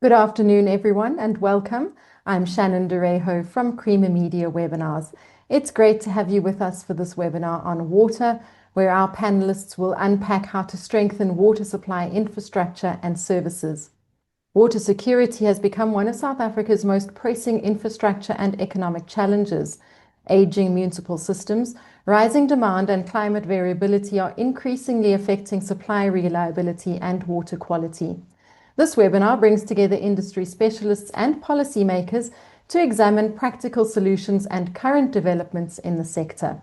Good afternoon, everyone, and welcome. I'm Shannon Durejo from Creamer Media Webinars. It's great to have you with us for this webinar on water, where our panelists will unpack how to strengthen water supply infrastructure and services. Water security has become one of South Africa's most pressing infrastructure and economic challenges. Aging municipal systems, rising demand, and climate variability are increasingly affecting supply reliability and water quality. This webinar brings together industry specialists and policymakers to examine practical solutions and current developments in the sector.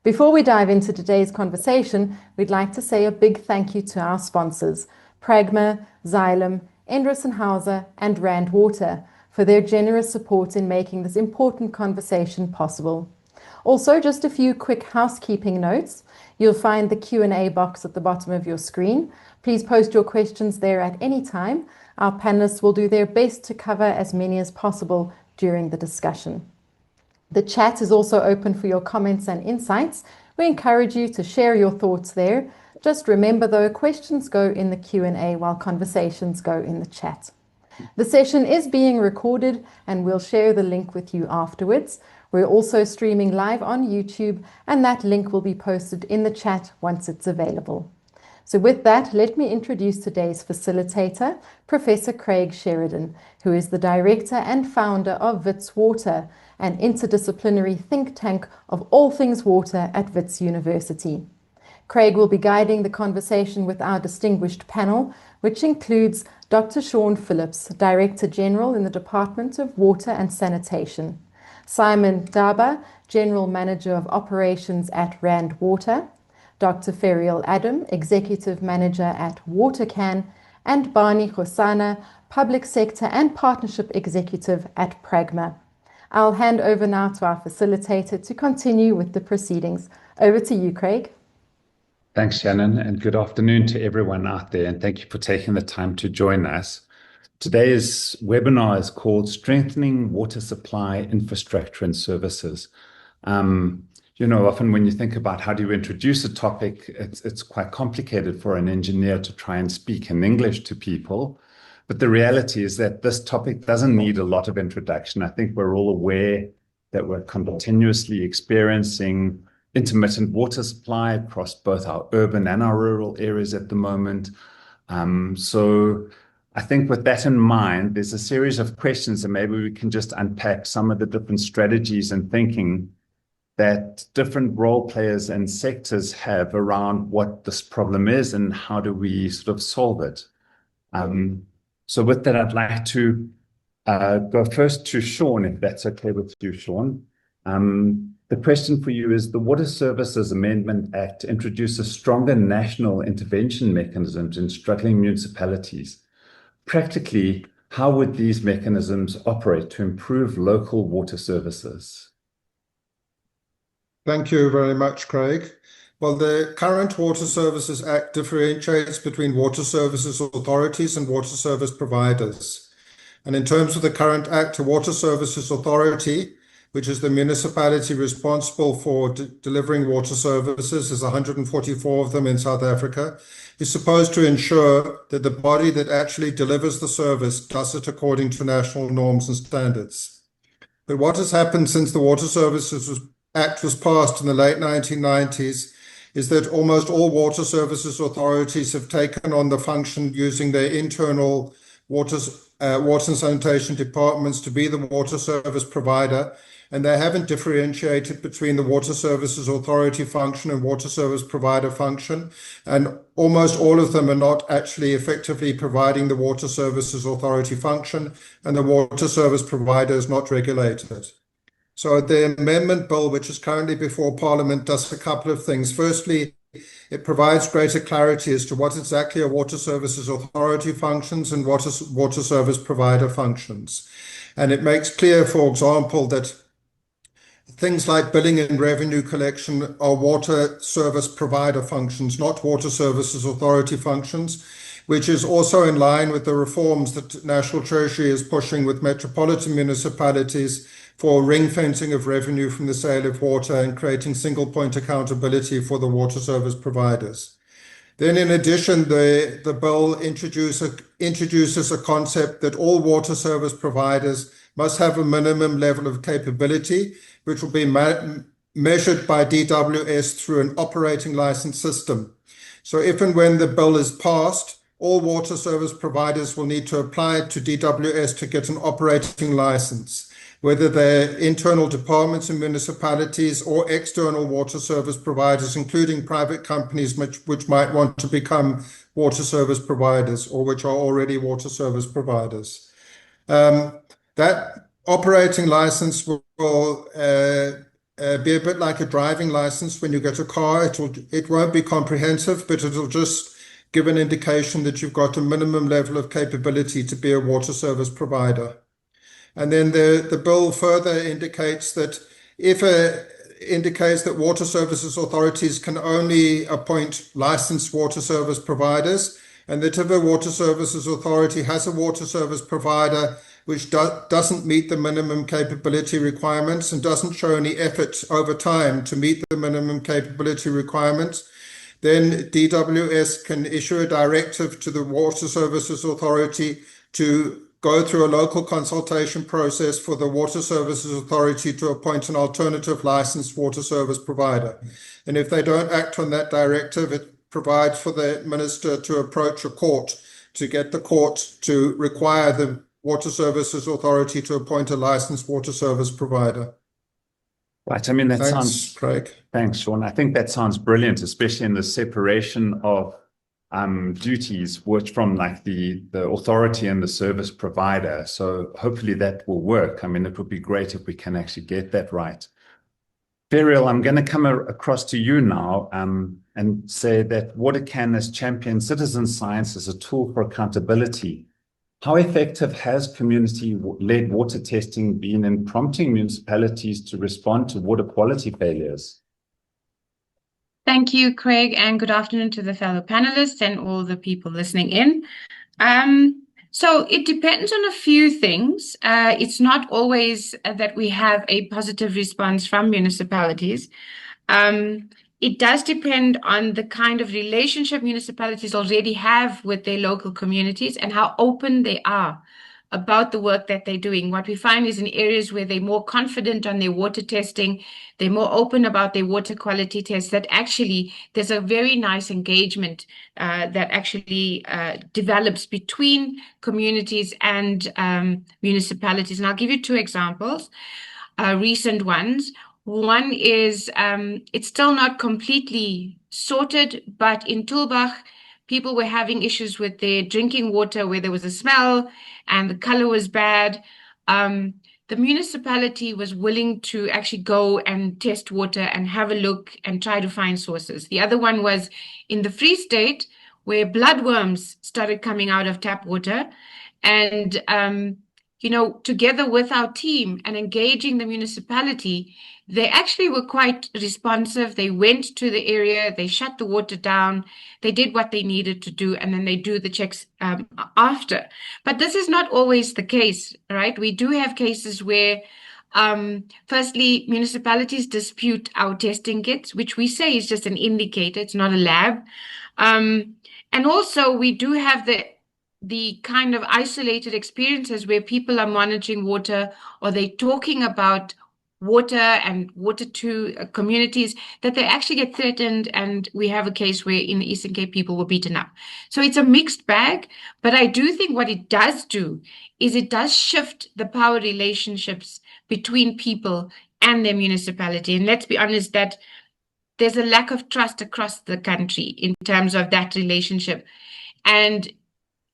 Before we dive into today's conversation, we'd like to say a big thank you to our sponsors, Pragma, Xylem, Endress & Hauser, and Rand Water, for their generous support in making this important conversation possible. Also, just a few quick housekeeping notes. You'll find the Q&A box at the bottom of your screen. Please post your questions there at any time. Our panelists will do their best to cover as many as possible during the discussion. The chat is also open for your comments and insights. We encourage you to share your thoughts there. Just remember, though, questions go in the Q&A while conversations go in the chat. The session is being recorded and we'll share the link with you afterwards. We're also streaming live on YouTube, and that link will be posted in the chat once it's available. So with that, let me introduce today's facilitator, Professor Craig Sheridan, who is the director and founder of Wits Water, an interdisciplinary think tank of all things water at Wits University. Craig will be guiding the conversation with our distinguished panel, which includes Dr. Sean Phillips, Director General in the Department of Water and Sanitation, Simon Daba, General Manager of Operations at Rand Water, Dr. Ferial Adam, Executive Manager at WaterCan, and Barney Khosana, Public Sector and Partnership Executive at Pragma. I'll hand over now to our facilitator to continue with the proceedings. Over to you, Craig. Thanks, Shannon, and good afternoon to everyone out there, and thank you for taking the time to join us. Today's webinar is called Strengthening Water Supply Infrastructure and Services. Often when you think about how do you introduce a topic, it's quite complicated for an engineer to try and speak in English to people. But the reality is that this topic doesn't need a lot of introduction. I think we're all aware that we're continuously experiencing intermittent water supply across both our urban and our rural areas at the moment. So I think with that in mind, there's a series of questions and maybe we can just unpack some of the different strategies and thinking that different role players and sectors have around what this problem is and how do we sort of solve it. So with that, I'd like to go first to Sean, if that's okay with you, Sean. The question for you is, the Water Services Amendment Act introduces stronger national intervention mechanisms in struggling municipalities. Practically, how would these mechanisms operate to improve local water services? Thank you very much, Craig. Well, the current Water Services Act differentiates between water services authorities and water service providers. And in terms of the current Act, a water services authority, which is the municipality responsible for delivering water services, there's 144 of them in South Africa, is supposed to ensure that the body that actually delivers the service does it according to national norms and standards. But what has happened since the Water Services Act was passed in the late 1990s is that almost all water services authorities have taken on the function using their internal water and sanitation departments to be the water service provider, and they haven't differentiated between the water services authority function and water service provider function, and almost all of them are not actually effectively providing the water services authority function, and the water service provider is not regulated. So the amendment bill, which is currently before Parliament, does a couple of things. Firstly, it provides greater clarity as to what exactly are water services authority functions and what is water service provider functions. And it makes clear, for example, that things like billing and revenue collection are water service provider functions, not water services authority functions, which is also in line with the reforms that National Treasury is pushing with metropolitan municipalities for ring fencing of revenue from the sale of water and creating single point accountability for the water service providers. Then in addition, the bill introduces a concept that all water service providers must have a minimum level of capability, which will be measured by DWS through an operating license system. So if and when the bill is passed, all water service providers will need to apply to DWS to get an operating license, whether they're internal departments in municipalities or external water service providers, including private companies which might want to become water service providers or which are already water service providers. That operating license will be a bit like a driving license when you get a car. It won't be comprehensive, but it'll just give an indication that you've got a minimum level of capability to be a water service provider. And then the bill further indicates that water services authorities can only appoint licensed water service providers, and that if a water services authority has a water service provider which doesn't meet the minimum capability requirements and doesn't show any effort over time to meet the minimum capability requirements, then DWS can issue a directive to the Water Services Authority to go through a local consultation process for the Water Services Authority to appoint an alternative licensed water service provider. And if they don't act on that directive, it provides for the minister to approach a court to get the court to require the Water Services Authority to appoint a licensed water service provider. Right. I mean, that Thanks, sounds, Craig. Thanks, Sean. I think that sounds brilliant, especially in the separation of duties, which from like the authority and the service provider. So hopefully that will work. I mean, it would be great if we can actually get that right. Ferial, I'm going to come across to you now and say that WaterCan has championed citizen science as a tool for accountability. How effective has community-led water testing been in prompting municipalities to respond to water quality failures? Thank you, Craig, and good afternoon to the fellow panelists and all the people listening in. So it depends on a few things. It's not always that we have a positive response from municipalities. It does depend on the kind of relationship municipalities already have with their local communities and how open they are about the work that they're doing. What we find is in areas where they're more confident on their water testing, they're more open about their water quality tests, that actually there's a very nice engagement that actually develops between communities and municipalities. And I'll give you two examples, recent ones. One is, it's still not completely sorted, but in Tulbagh, people were having issues with their drinking water where there was a smell and the color was bad. The municipality was willing to actually go and test water and have a look and try to find sources. The other one was in the Free State, where bloodworms started coming out of tap water. And, together with our team and engaging the municipality, they actually were quite responsive. They went to the area, they shut the water down, they did what they needed to do, and then they do the checks after. But this is not always the case, right? We do have cases where, firstly, municipalities dispute our testing kits, which we say is just an indicator, it's not a lab. And also, we do have the kind of isolated experiences where people are monitoring water or they're talking about water and water to communities that they actually get threatened. And we have a case where in the Eastern Cape people were beaten up. So it's a mixed bag, but I do think what it does do is it does shift the power relationships between people and their municipality. And let's be honest that there's a lack of trust across the country in terms of that relationship. And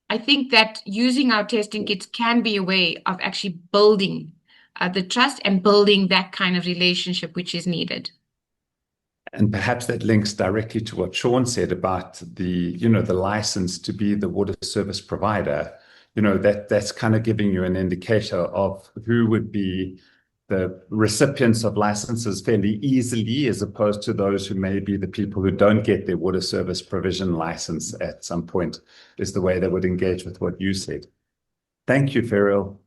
I think that using our testing kits can be a way of actually building the trust and building that kind of relationship which is needed. And perhaps that links directly to what Sean said about the license to be the water service provider. That's kind of giving you an indicator of who would be the recipients of licenses fairly easily, as opposed to those who may be the people who don't get their water service provision license at some point, is the way they would engage with what you said. Thank you, Ferial.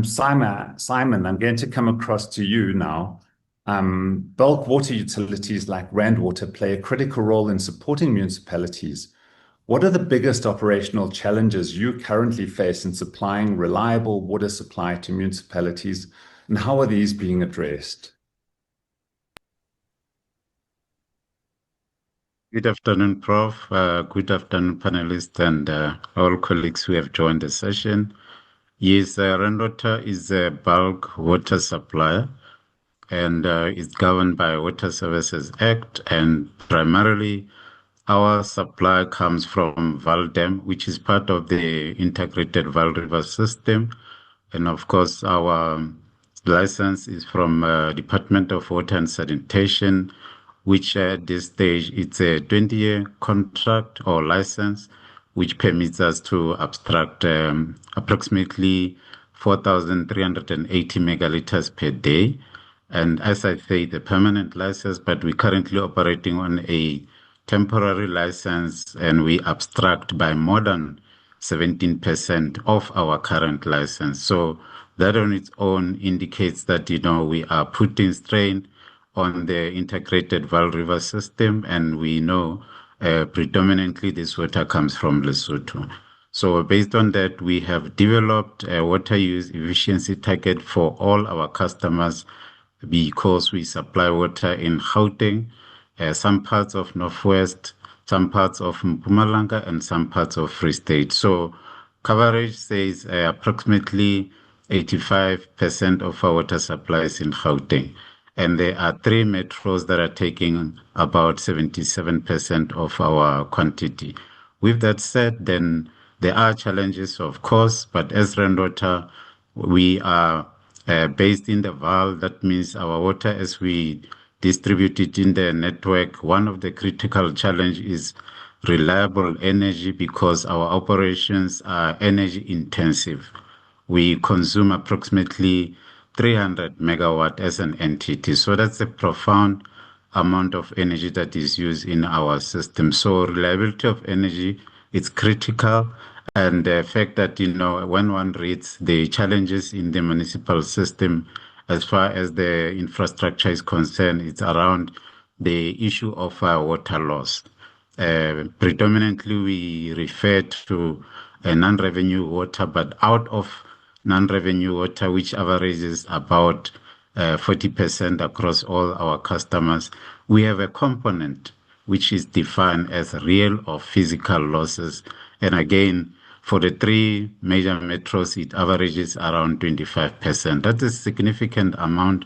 Simon, I'm going to come across to you now. Bulk water utilities like Rand Water play a critical role in supporting municipalities. What are the biggest operational challenges you currently face in supplying reliable water supply to municipalities, and how are these being addressed? Good afternoon, Prof. Good afternoon, panelists, and all colleagues who have joined the session. Yes, Rand Water is a bulk water supplier and is governed by Water Services Act, and primarily our supply comes from Valdem, which is part of the integrated Val River system. And of course, our license is from Department of Water and Sanitation, which at this stage, it's a 20-year contract or license, which permits us to abstract approximately 4,380 megaliters per day. And as I say, the permanent license, but we're currently operating on a temporary license, and we abstract by more than 17% of our current license. So that on its own indicates that, we are putting strain on the integrated Val River system, and we know predominantly this water comes from Lesotho. So based on that, we have developed a water use efficiency target for all our customers because we supply water in Gauteng, some parts of Northwest, some parts of Mpumalanga, and some parts of Free State. So coverage says approximately 85% of our water supply is in Gauteng. And there are 3 metros that are taking about 77% of our quantity. With that said, then there are challenges, of course, but as Rand Water, we are based in the Val. That means our water, as we distribute it in the network, one of the critical challenges is reliable energy because our operations are energy intensive. We consume approximately 300 megawatt as an entity. So that's a profound amount of energy that is used in our system. So reliability of energy is critical. And the fact that, when one reads the challenges in the municipal system, as far as the infrastructure is concerned, it's around the issue of water loss. Predominantly, we refer to non-revenue water, but out of non-revenue water, which averages about 40% across all our customers, we have a component which is defined as real or physical losses. And again, for the 3 major metros, it averages around 25%. That's a significant amount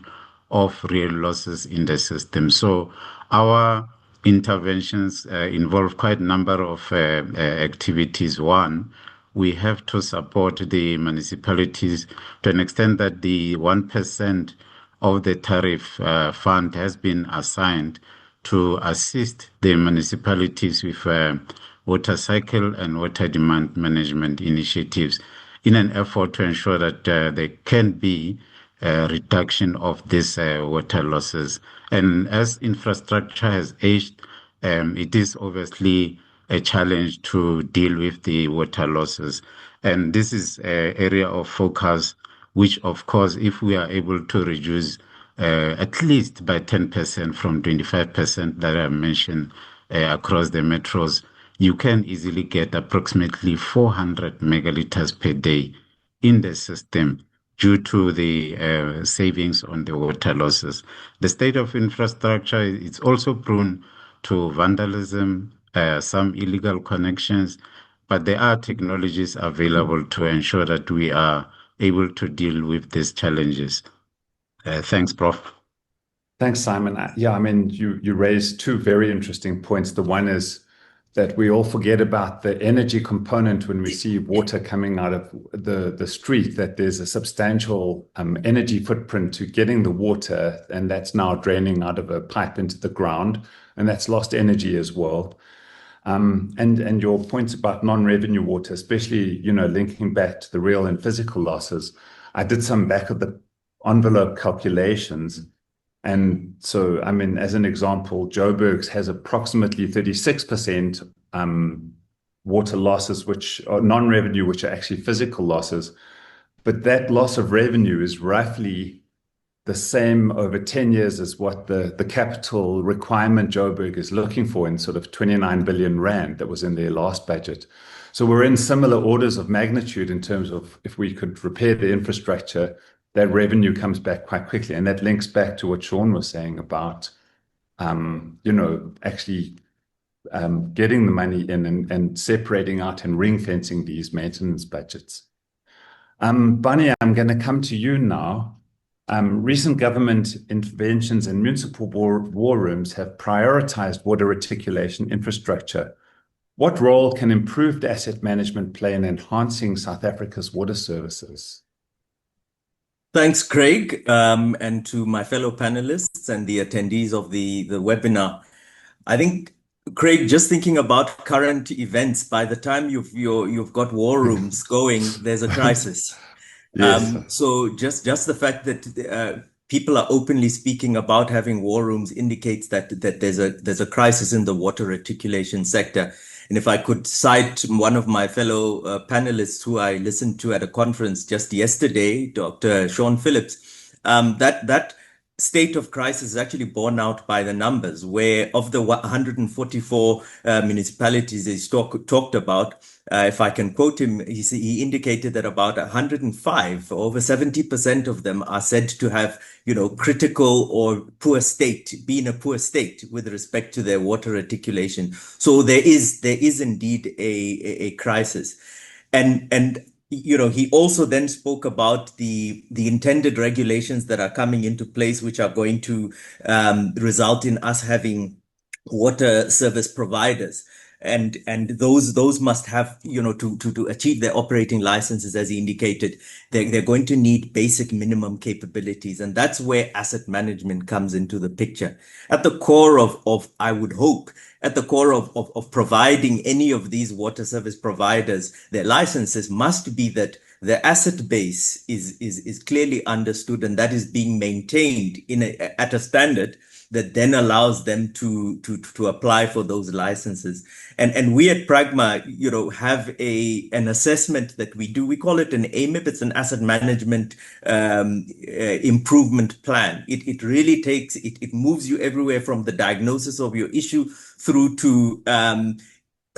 of real losses in the system. So our interventions involve quite a number of activities. One, we have to support the municipalities to an extent that the 1% of the tariff fund has been assigned to assist the municipalities with water cycle and water demand management initiatives in an effort to ensure that there can be a reduction of these water losses. And as infrastructure has aged, it is obviously a challenge to deal with the water losses. And this is an area of focus, which, of course, if we are able to reduce at least by 10% from 25% that I mentioned across the metros, you can easily get approximately 400 megaliters per day in the system due to the savings on the water losses. The state of infrastructure is also prone to vandalism, some illegal connections, but there are technologies available to ensure that we are able to deal with these challenges. Thanks, Prof. Thanks, Simon. Yeah, I mean, you raised 2 very interesting points. The one is that we all forget about the energy component when we see water coming out of the street, that there's a substantial energy footprint to getting the water, and that's now draining out of a pipe into the ground, and that's lost energy as well. And your points about non-revenue water, especially, linking back to the real and physical losses. I did some back of the envelope calculations. And so, I mean, as an example, Joburg's has approximately 36% water losses, which are non-revenue, which are actually physical losses. But that loss of revenue is roughly the same over 10 years as what the capital requirement Joburg is looking for in sort of 29 billion rand that was in their last budget. So we're in similar orders of magnitude in terms of if we could repair the infrastructure, that revenue comes back quite quickly. And that links back to what Sean was saying about, actually getting the money in and separating out and ring fencing these maintenance budgets. Bonnie, I'm going to come to you now. Recent government interventions in municipal war rooms have prioritized water reticulation infrastructure. What role can improved asset management play in enhancing South Africa's water services? Thanks, Craig, and to my fellow panelists and the attendees of the webinar. I think, Craig, just thinking about current events, by the time you've got war rooms going, there's a crisis. Yes. So just the fact that people are openly speaking about having war rooms indicates that there's a crisis in the water reticulation sector. And if I could cite one of my fellow panelists who I listened to at a conference just yesterday, Dr. Sean Phillips, that state of crisis is actually borne out by the numbers, where of the 144 municipalities he's talked about, if I can quote him, he indicated that about 105, over 70% of them are said to have, critical or poor state, be in a poor state with respect to their water reticulation. So there is indeed a crisis. And he also then spoke about the intended regulations that are coming into place, which are going to result in us having water service providers. And those must have, to achieve their operating licenses, as he indicated, they're going to need basic minimum capabilities. And that's where asset management comes into the picture. At the core of I would hope, at the core of providing any of these water service providers their licenses must be that the asset base is clearly understood, and that is being maintained at a standard that then allows them to apply for those licenses. And we at Pragma, have an assessment that we do. We call it an AMIP. It's an asset management improvement plan. It really it moves you everywhere from the diagnosis of your issue through to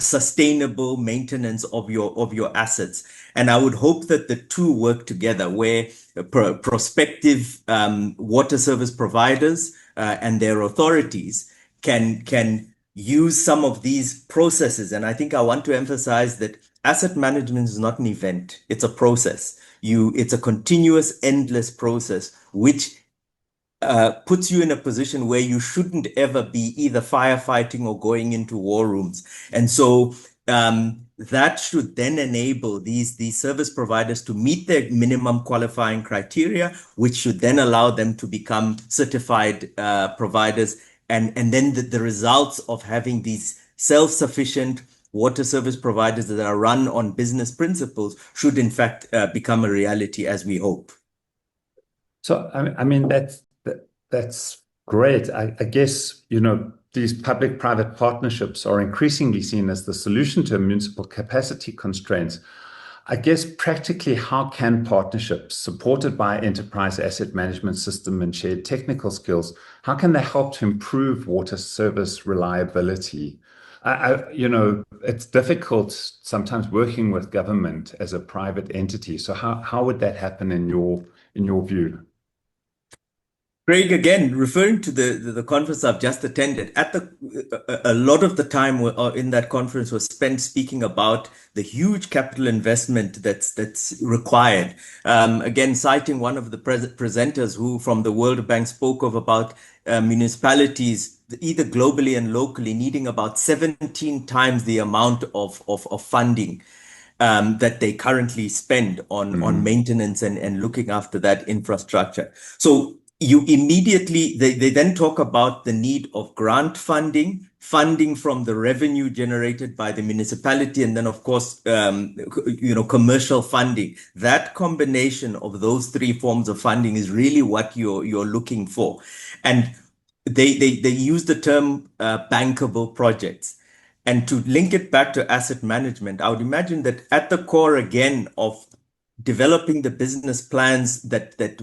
sustainable maintenance of your assets. And I would hope that the two work together, where prospective water service providers and their authorities can use some of these processes. And I think I want to emphasize that asset management is not an event, it's a process. It's a continuous, endless process, which puts you in a position where you shouldn't ever be either firefighting or going into war rooms. And so that should then enable these service providers to meet their minimum qualifying criteria, which should then allow them to become certified providers. And then the results of having these self-sufficient water service providers that are run on business principles should in fact become a reality, as we hope. So, I mean, that's great. I guess, these public-private partnerships are increasingly seen as the solution to municipal capacity constraints. I guess practically, how can partnerships supported by enterprise asset management system and shared technical skills, how can they help to improve water service reliability? It's difficult sometimes working with government as a private entity. So how would that happen in your view? Craig, again, referring to the conference I've just attended, a lot of the time in that conference was spent speaking about the huge capital investment that's required. Again, citing one of the presenters who from the World Bank spoke about municipalities, either globally and locally, needing about 17 times the amount of funding that they currently spend on maintenance and looking after that infrastructure. So you immediately, they then talk about the need of grant funding from the revenue generated by the municipality, and then of course, commercial funding. That combination of those three forms of funding is really what you're looking for. And they use the term bankable projects. And to link it back to asset management, I would imagine that at the core again of developing the business plans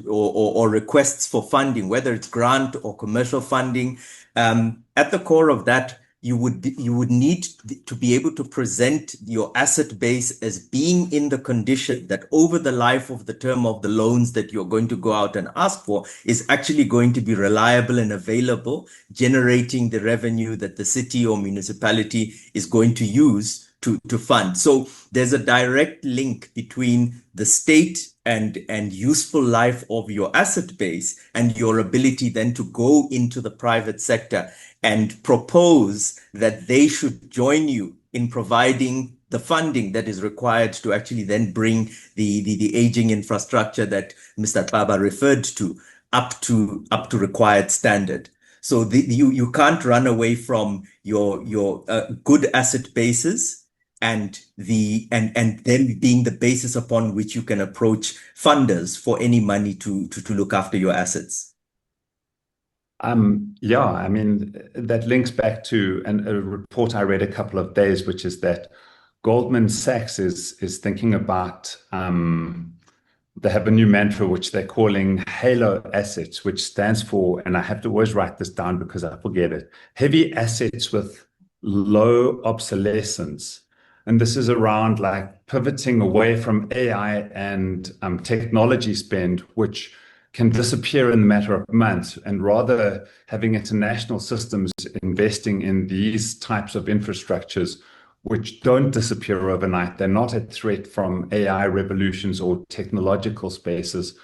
or requests for funding, whether it's grant or commercial funding, at the core of that, you would need to be able to present your asset base as being in the condition that over the life of the term of the loans that you're going to go out and ask for is actually going to be reliable and available, generating the revenue that the city or municipality is going to use to fund. So there's a direct link between the state and useful life of your asset base and your ability then to go into the private sector and propose that they should join you in providing the funding that is required to actually then bring the aging infrastructure that Mr. Baba referred to up to required standard. So you can't run away from your good asset bases and then being the basis upon which you can approach funders for any money to look after your assets. Yeah, I mean, that links back to a report I read a couple of days, which is that Goldman Sachs is thinking about, they have a new mantra which they're calling Halo Assets, which stands for, and I have to always write this down because I forget it, heavy assets with low obsolescence. And this is around like pivoting away from AI and technology spend, which can disappear in a matter of months, and rather having international systems investing in these types of infrastructures, which don't disappear overnight. They're not a threat from AI revolutions or technological spaces.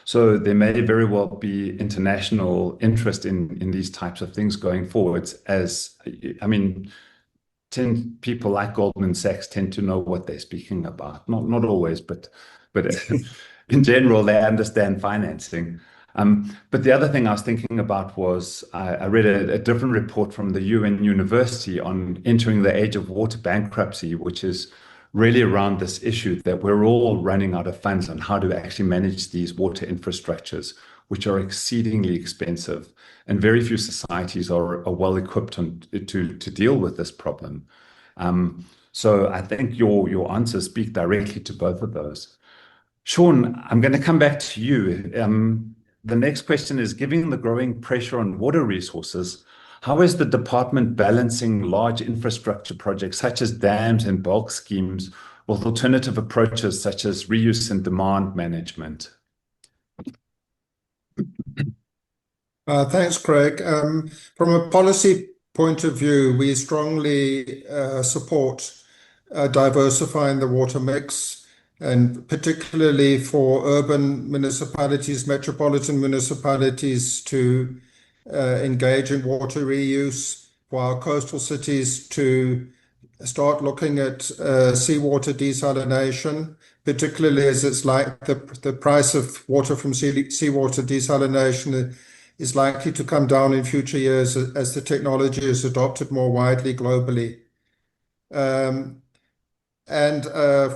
So there may very well be international interest in these types of things going forwards, as, I mean, people like Goldman Sachs tend to know what they're speaking about. Not always, but in general, they understand financing. But the other thing I was thinking about was I read a different report from the UN University on entering the age of water bankruptcy, which is really around this issue that we're all running out of funds on how to actually manage these water infrastructures, which are exceedingly expensive. And very few societies are well equipped to deal with this problem. So I think your answers speak directly to both of those. Sean, I'm going to come back to you. The next question is, given the growing pressure on water resources, how is the department balancing large infrastructure projects such as dams and bulk schemes with alternative approaches such as reuse and demand management? Thanks, Craig. From a policy point of view, we strongly support diversifying the water mix, and particularly for urban municipalities, metropolitan municipalities to engage in water reuse, for our coastal cities to start looking at seawater desalination, particularly as it's like the price of water from seawater desalination is likely to come down in future years as the technology is adopted more widely globally.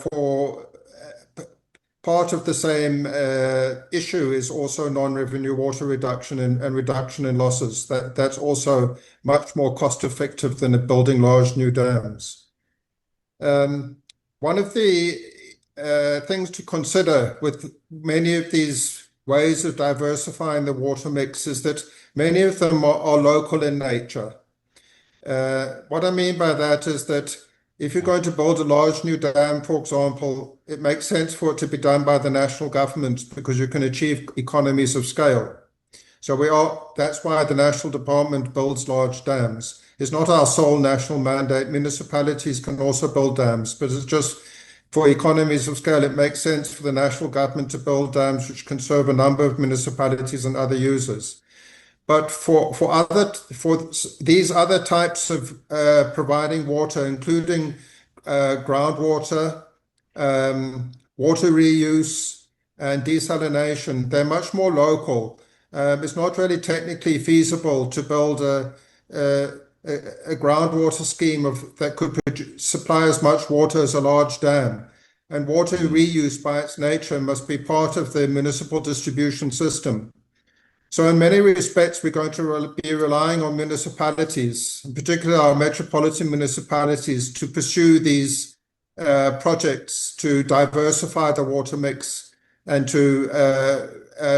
For part of the same issue is also non-revenue water reduction and reduction in losses. That's also much more cost effective than building large new dams. One of the things to consider with many of these ways of diversifying the water mix is that many of them are local in nature. What I mean by that is that if you're going to build a large new dam, for example, it makes sense for it to be done by the national government because you can achieve economies of scale. So that's why the national department builds large dams. It's not our sole national mandate. Municipalities can also build dams, but it's just for economies of scale, it makes sense for the national government to build dams which can serve a number of municipalities and other users. But for these other types of providing water, including groundwater, water reuse, and desalination, they're much more local. It's not really technically feasible to build a groundwater scheme that could supply as much water as a large dam. And water reuse by its nature must be part of the municipal distribution system. So in many respects, we're going to be relying on municipalities, in particular our metropolitan municipalities, to pursue these projects to diversify the water mix and to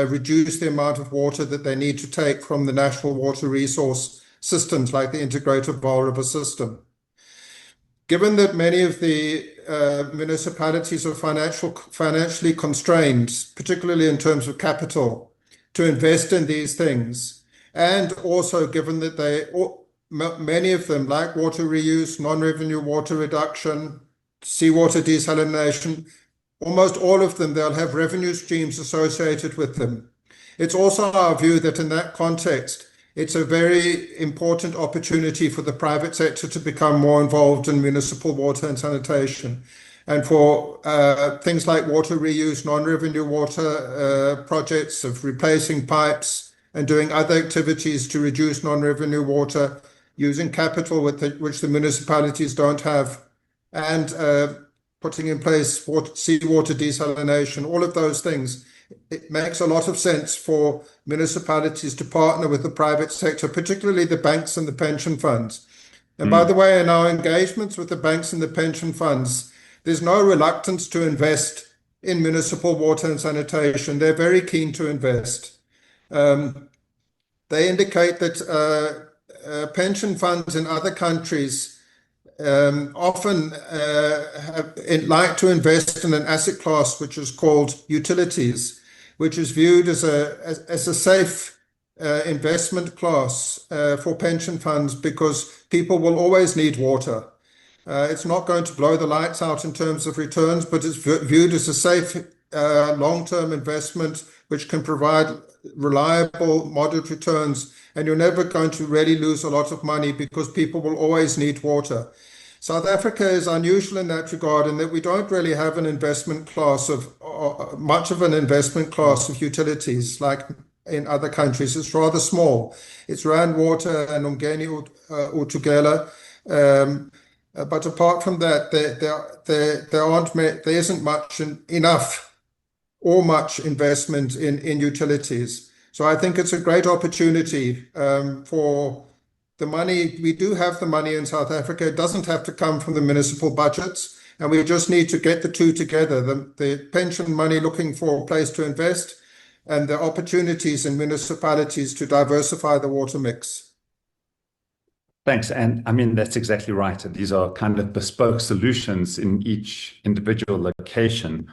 reduce the amount of water that they need to take from the national water resource systems like the integrated bowl river system. Given that many of the municipalities are financially constrained, particularly in terms of capital, to invest in these things, and also given that many of them, like water reuse, non-revenue water reduction, seawater desalination, almost all of them, they'll have revenue streams associated with them. It's also our view that in that context, it's a very important opportunity for the private sector to become more involved in municipal water and sanitation. And for things like water reuse, non-revenue water projects of replacing pipes and doing other activities to reduce non-revenue water, using capital which the municipalities don't have, and putting in place seawater desalination, all of those things. It makes a lot of sense for municipalities to partner with the private sector, particularly the banks and the pension funds. And by the way, in our engagements with the banks and the pension funds, there's no reluctance to invest in municipal water and sanitation. They're very keen to invest. They indicate that pension funds in other countries often like to invest in an asset class which is called utilities, which is viewed as a safe investment class for pension funds because people will always need water. It's not going to blow the lights out in terms of returns, but it's viewed as a safe long-term investment which can provide reliable, moderate returns, and you're never going to really lose a lot of money because people will always need water. South Africa is unusual in that regard in that we don't really have an investment class of much of an investment class of utilities like in other countries. It's rather small. It's Rand Water and Umgeni Utugela. But apart from that, there isn't much investment in utilities. So I think it's a great opportunity for the money. We do have the money in South Africa. It doesn't have to come from the municipal budgets, and we just need to get the two together, the pension money looking for a place to invest and the opportunities in municipalities to diversify the water mix. Thanks. And I mean, that's exactly right. These are kind of bespoke solutions in each individual location.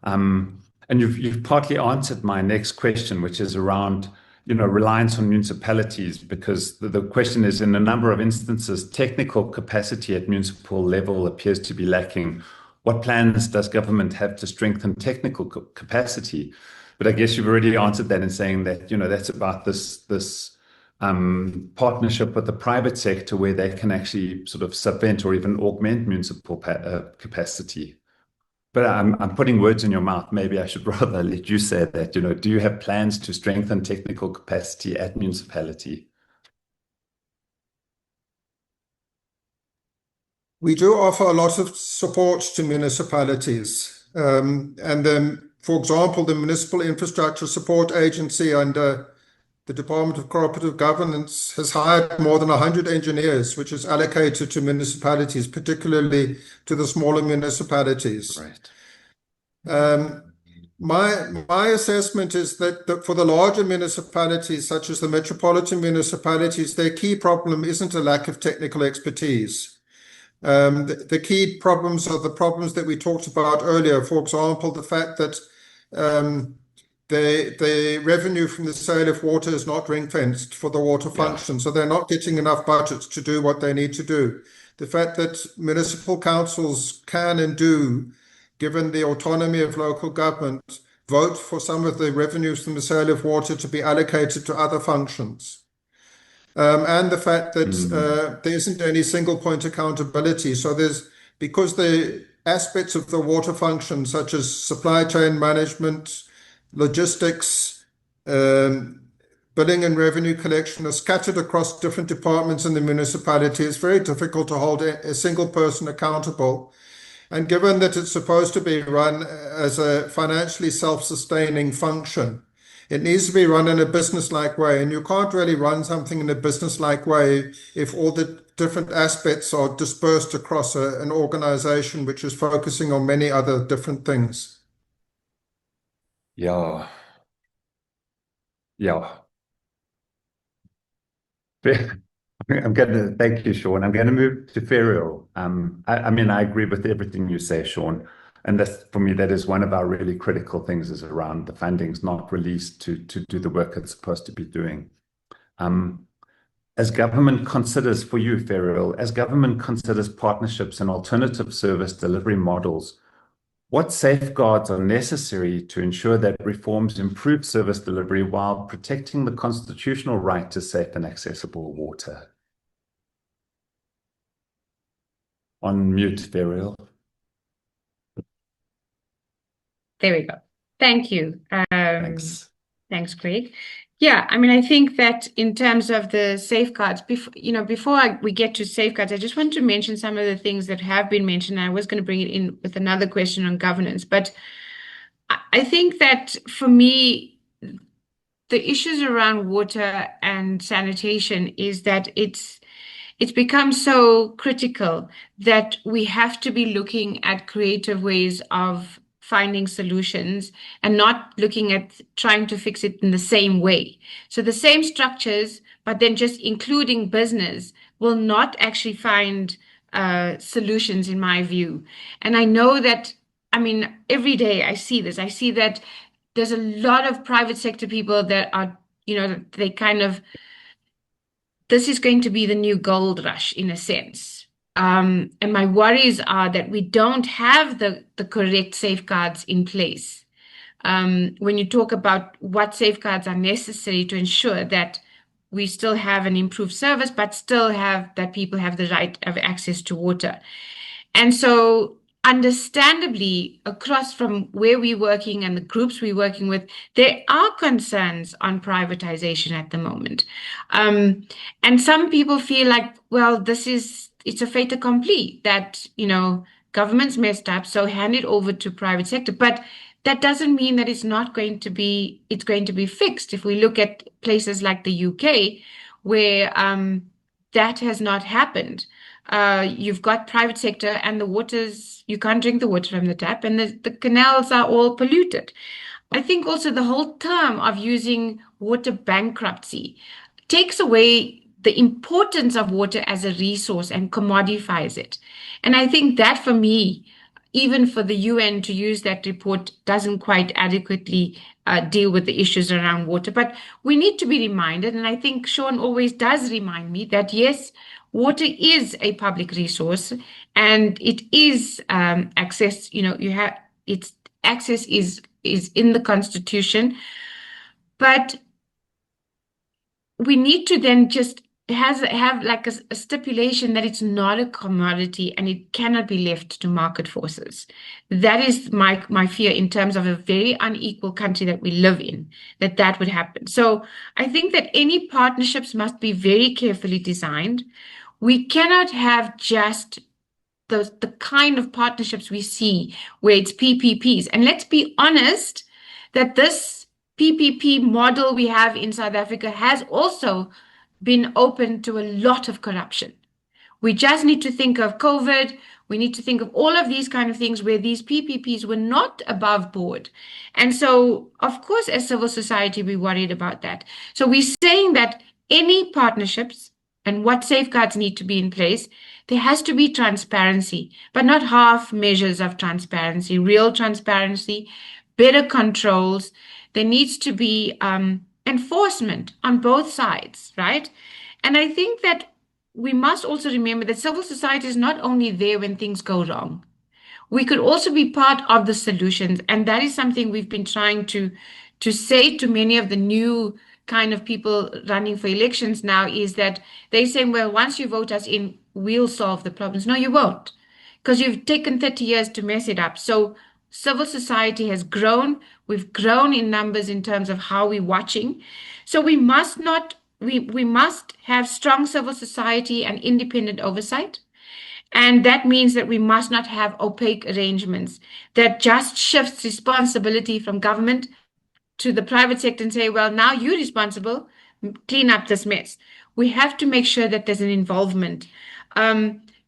And you've partly answered my next question, which is around reliance on municipalities, because the question is, in a number of instances, technical capacity at municipal level appears to be lacking. What plans does government have to strengthen technical capacity? But I guess you've already answered that in saying that, that's about this partnership with the private sector where they can actually sort of subvent or even augment municipal capacity. But I'm putting words in your mouth. Maybe I should rather let you say that, do you have plans to strengthen technical capacity at municipality? We do offer a lot of support to municipalities. And then, for example, the Municipal Infrastructure Support Agency under the Department of Cooperative Governance has hired more than 100 engineers, which is allocated to municipalities, particularly to the smaller municipalities. Right. My assessment is that for the larger municipalities, such as the metropolitan municipalities, their key problem isn't a lack of technical expertise. The key problems are the problems that we talked about earlier. For example, the fact that the revenue from the sale of water is not ring-fenced for the water function, so they're not getting enough budgets to do what they need to do. The fact that municipal councils can and do, given the autonomy of local government, vote for some of the revenues from the sale of water to be allocated to other functions. And the fact that there isn't any single point accountability. So because the aspects of the water function, such as supply chain management, logistics, billing and revenue collection, are scattered across different departments in the municipality, it's very difficult to hold a single person accountable. And given that it's supposed to be run as a financially self-sustaining function, It needs to be run in a business-like way, and you can't really run something in a business-like way if all the different aspects are dispersed across an organization which is focusing on many other different things. Yeah. Yeah. I'm going to thank you, Sean. I'm going to move to Ferial. I mean, I agree with everything you say, Sean. And that's, for me, that is one of our really critical things, is around the funding's not released to do the work it's supposed to be doing. As government considers, for you, Ferial, as government considers partnerships and alternative service delivery models, what safeguards are necessary to ensure that reforms improve service delivery while protecting the constitutional right to safe and accessible water? On mute, Ferial. There we go. Thank you. Thanks. Thanks, Craig. Yeah, I mean, I think that in terms of the safeguards, before we get to safeguards, I just want to mention some of the things that have been mentioned. I was going to bring it in with another question on governance, but I think that for me, the issues around water and sanitation is that it's become so critical that we have to be looking at creative ways of finding solutions and not looking at trying to fix it in the same way. So the same structures, but then just including business will not actually find solutions, in my view. And I know that, I mean, every day I see this. I see that there's a lot of private sector people that are, they kind of, this is going to be the new gold rush in a sense. And my worries are that we don't have the correct safeguards in place. When you talk about what safeguards are necessary to ensure that we still have an improved service, but still have that people have the right of access to water. And so understandably, across from where we're working and the groups we're working with, there are concerns on privatization at the moment. And some people feel like, well, it's a fait accompli that, government's messed up, so hand it over to private sector. But that doesn't mean that it's going to be fixed. If we look at places like the UK, where that has not happened. You've got private sector and the waters, you can't drink the water from the tap, and the canals are all polluted. I think also the whole term of using water bankruptcy takes away the importance of water as a resource and commodifies it. And I think that, for me, even for the UN to use that report doesn't quite adequately deal with the issues around water. But we need to be reminded, and I think Sean always does remind me, that yes, water is a public resource and it is access, its access is in the Constitution. But we need to then just have like a stipulation that it's not a commodity and it cannot be left to market forces. That is my fear in terms of a very unequal country that we live in, that would happen. So I think that any partnerships must be very carefully designed. We cannot have just the kind of partnerships we see where it's PPPs. And let's be honest that this PPP model we have in South Africa has also been open to a lot of corruption. We just need to think of COVID. We need to think of all of these kind of things where these PPPs were not above board. And so, of course, as civil society, we're worried about that. So we're saying that any partnerships and what safeguards need to be in place, there has to be transparency, but not half measures of transparency, real transparency, better controls. There needs to be enforcement on both sides, right? And I think that we must also remember that civil society is not only there when things go wrong. We could also be part of the solutions. And that is something we've been trying to say to many of the new kind of people running for elections now, is that they say, well, once you vote us in, we'll solve the problems. No, you won't, because you've taken 30 years to mess it up. So civil society has grown. We've grown in numbers in terms of how we're watching. So we must have strong civil society and independent oversight. And that means that we must not have opaque arrangements that just shifts responsibility from government to the private sector and say, well, now you're responsible, clean up this mess. We have to make sure that there's an involvement.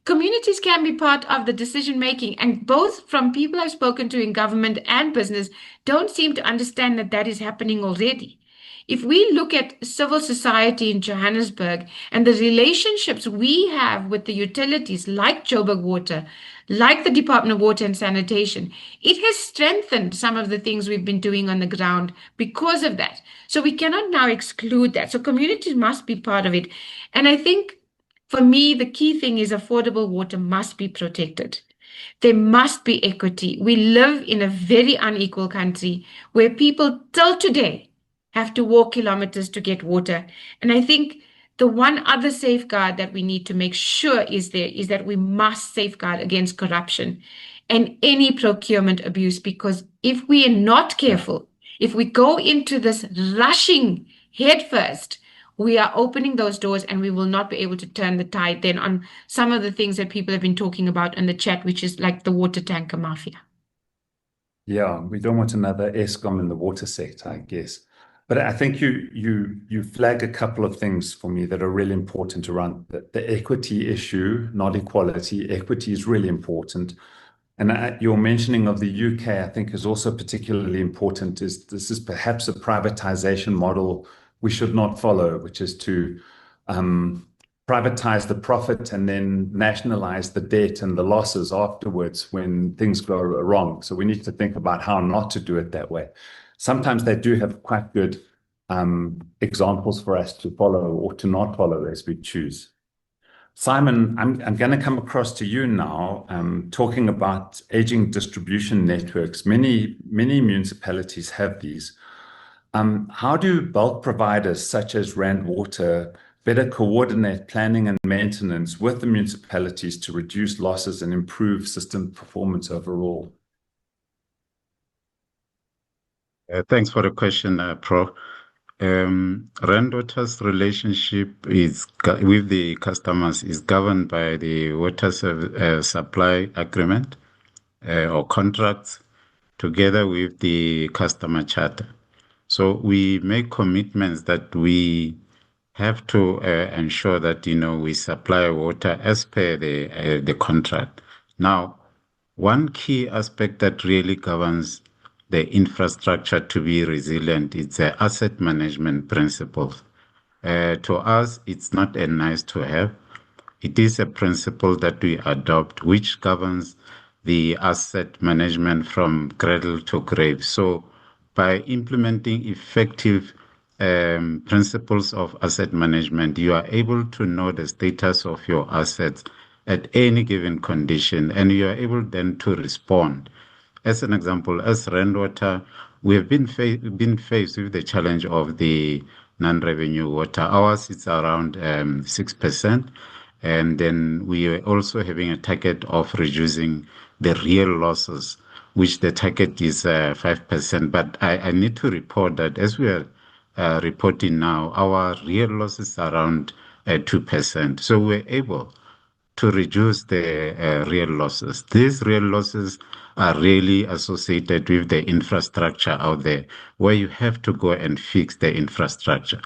Communities can be part of the decision making, and both from people I've spoken to in government and business don't seem to understand that that is happening already. If we look at civil society in Johannesburg and the relationships we have with the utilities like Joburg Water, like the Department of Water and Sanitation, it has strengthened some of the things we've been doing on the ground because of that. So we cannot now exclude that. So communities must be part of it. And I think for me, the key thing is affordable water must be protected. There must be equity. We live in a very unequal country where people till today have to walk kilometers to get water. And I think the one other safeguard that we need to make sure is that we must safeguard against corruption and any procurement abuse, because if we are not careful, if we go into this rushing headfirst, we are opening those doors and we will not be able to turn the tide then on some of the things that people have been talking about in the chat, which is like the water tanker mafia. Yeah, we don't want another Eskom in the water sector, I guess. But I think you flag a couple of things for me that are really important around the equity issue, not equality. Equity is really important. And your mentioning of the UK, I think, is also particularly important. This is perhaps a privatization model we should not follow, which is to privatize the profit and then nationalize the debt and the losses afterwards when things go wrong. So we need to think about how not to do it that way. Sometimes they do have quite good examples for us to follow or to not follow as we choose. Simon, I'm going to come across to you now, talking about aging distribution networks. Many municipalities have these. How do bulk providers such as Rand Water better coordinate planning and maintenance with the municipalities to reduce losses and improve system performance overall? Thanks for the question, Prof. Rand Water's relationship with the customers is governed by the water supply agreement or contracts together with the customer charter. So we make commitments that we have to ensure that we supply water as per the contract. Now, one key aspect that really governs the infrastructure to be resilient is the asset management principles. To us, it's not a nice to have. It is a principle that we adopt, which governs the asset management from cradle to grave. So by implementing effective principles of asset management, you are able to know the status of your assets at any given condition, and you are able then to respond. As an example, as Rand Water, we have been faced with the challenge of the non-revenue water. Ours is around 6%. And then we are also having a target of reducing the real losses, which the target is 5%. But I need to report that as we are reporting now, our real losses are around 2%. So we're able to reduce the real losses. These real losses are really associated with the infrastructure out there, where you have to go and fix the infrastructure.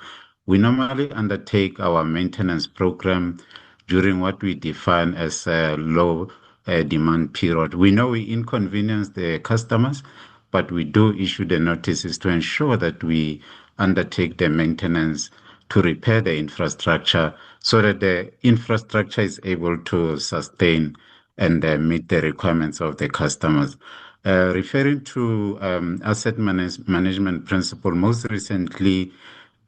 We normally undertake our maintenance program during what we define as a low demand period. We know we inconvenience the customers, but we do issue the notices to ensure that we undertake the maintenance to repair the infrastructure so that the infrastructure is able to sustain and meet the requirements of the customers. Referring to asset management principle, most recently,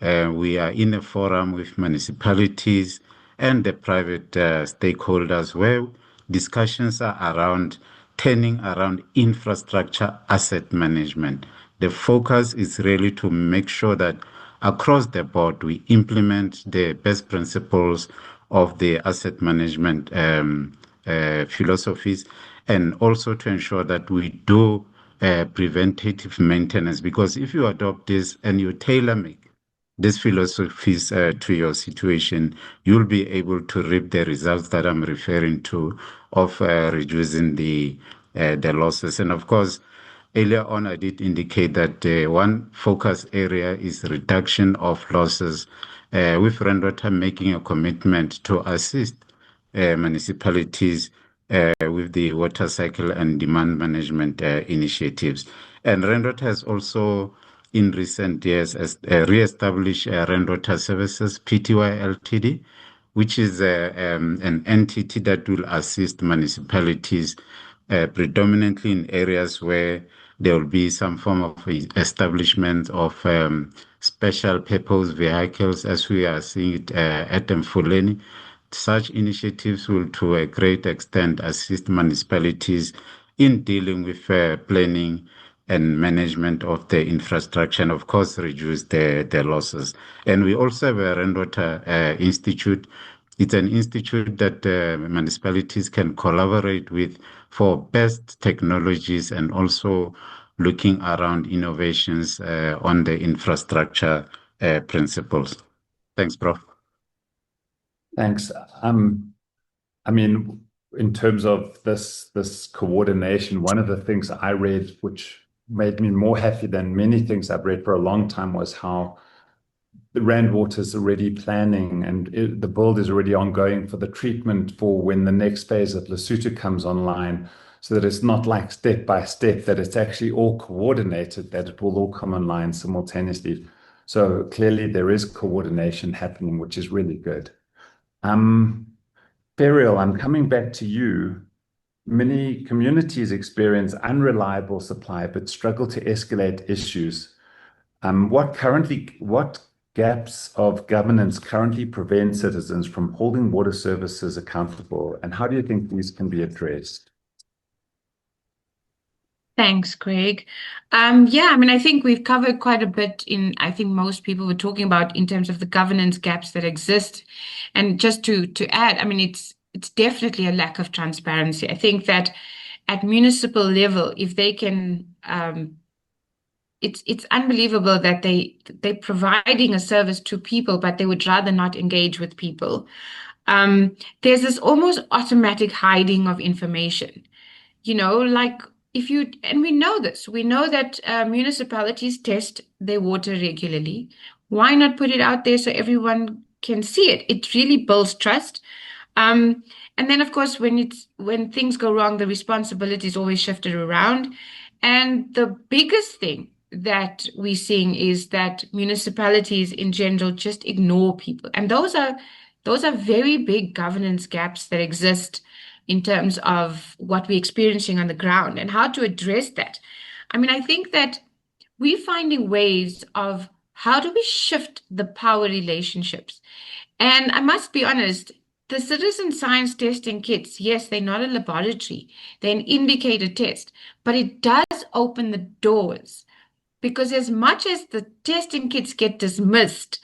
we are in a forum with municipalities and the private stakeholders where discussions are turning around infrastructure asset management. The focus is really to make sure that across the board we implement the best principles of the asset management philosophies, and also to ensure that we do preventative maintenance, because if you adopt this and you tailor-make these philosophies to your situation, you'll be able to reap the results that I'm referring to of reducing the losses. And of course, earlier on, I did indicate that one focus area is reduction of losses, with Rainwater making a commitment to assist municipalities with the water cycle and demand management initiatives. And Rainwater has also, in recent years, re-established Rainwater Services Pty Ltd, which is an entity that will assist municipalities predominantly in areas where there will be some form of establishment of special purpose vehicles, as we are seeing it at Mfuleni. Such initiatives will, to a great extent, assist municipalities in dealing with planning and management of the infrastructure, and of course reduce the losses. And we also have a Rainwater Institute. It's an institute that municipalities can collaborate with for best technologies and also looking around innovations on the infrastructure principles. Thanks, Prof. Thanks. I mean, in terms of this coordination, one of the things I read, which made me more happy than many things I've read for a long time, was how the Rand Water is already planning and the build is already ongoing for the treatment for when the next phase of Lesotho comes online, so that it's not like step by step, that it's actually all coordinated, that it will all come online simultaneously. So clearly there is coordination happening, which is really good. Burial, I'm coming back to you. Many communities experience unreliable supply but struggle to escalate issues. What gaps of governance currently prevent citizens from holding water services accountable, and how do you think these can be addressed? Thanks, Craig. Yeah, I mean, I think we've covered quite a bit I think most people were talking about in terms of the governance gaps that exist. And just to add, I mean, it's definitely a lack of transparency. I think that at municipal level, if they can, it's unbelievable that they're providing a service to people, but they would rather not engage with people. There's this almost automatic hiding of information, like and we know this, we know that municipalities test their water regularly. Why not put it out there so everyone can see it? It really builds trust. And then, of course, when things go wrong, the responsibility is always shifted around. And the biggest thing that we're seeing is that municipalities in general just ignore people. And those are very big governance gaps that exist in terms of what we're experiencing on the ground and how to address that. I mean, I think that we're finding ways of how do we shift the power relationships. And I must be honest, the citizen science testing kits, yes, they're not a laboratory, they're an indicator test, but it does open the doors, because as much as the testing kits get dismissed,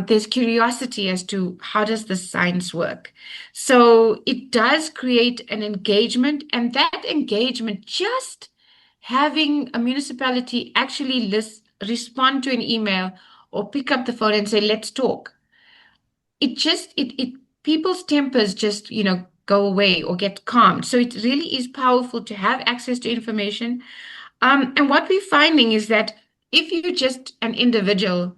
there's curiosity as to how does the science work. So it does create an engagement, and that engagement, just having a municipality actually respond to an email or pick up the phone and say, let's talk. People's tempers just, go away or get calmed. So it really is powerful to have access to information. And what we're finding is that if you're just an individual,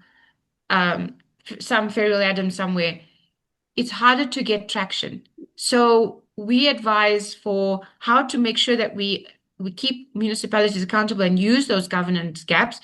some feral Adam somewhere, it's harder to get traction. So we advise for how to make sure that we keep municipalities accountable and use those governance gaps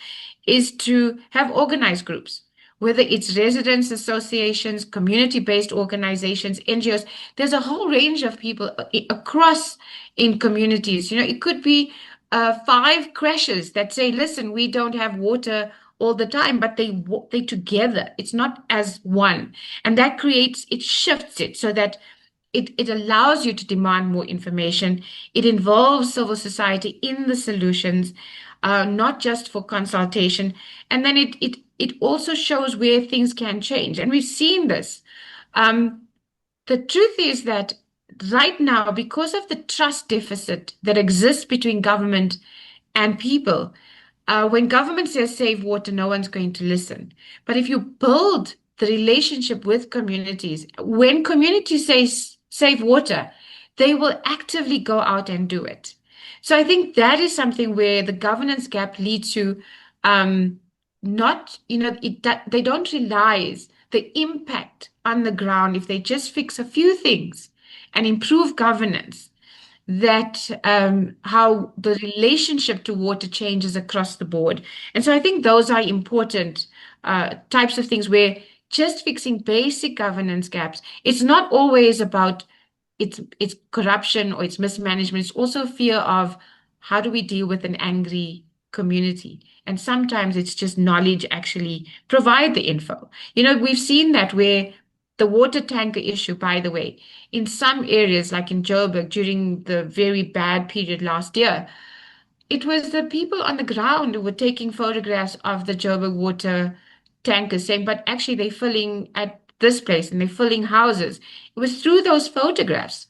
is to have organized groups, whether it's residents associations, community-based organizations, NGOs. There's a whole range of people across in communities. It could be 5 creches that say, listen, we don't have water all the time, but they together. It's not as one. And that shifts it so that it allows you to demand more information. It involves civil society in the solutions, not just for consultation. And then it also shows where things can change. And we've seen this. The truth is that right now, because of the trust deficit that exists between government and people, when government says save water, no one's going to listen. But if you build the relationship with communities, when communities say save water, they will actively go out and do it. So I think that is something where the governance gap leads to not, they don't realize the impact on the ground if they just fix a few things and improve governance, that how the relationship to water changes across the board. And so I think those are important types of things where just fixing basic governance gaps, it's not always about it's corruption or it's mismanagement. It's also fear of how do we deal with an angry community. And sometimes it's just knowledge actually provide the info. We've seen that where the water tanker issue, by the way, in some areas, like in Joburg, during the very bad period last year, it was the people on the ground who were taking photographs of the Joburg water tankers saying, but actually they're filling at this place and they're filling houses. It was through those photographs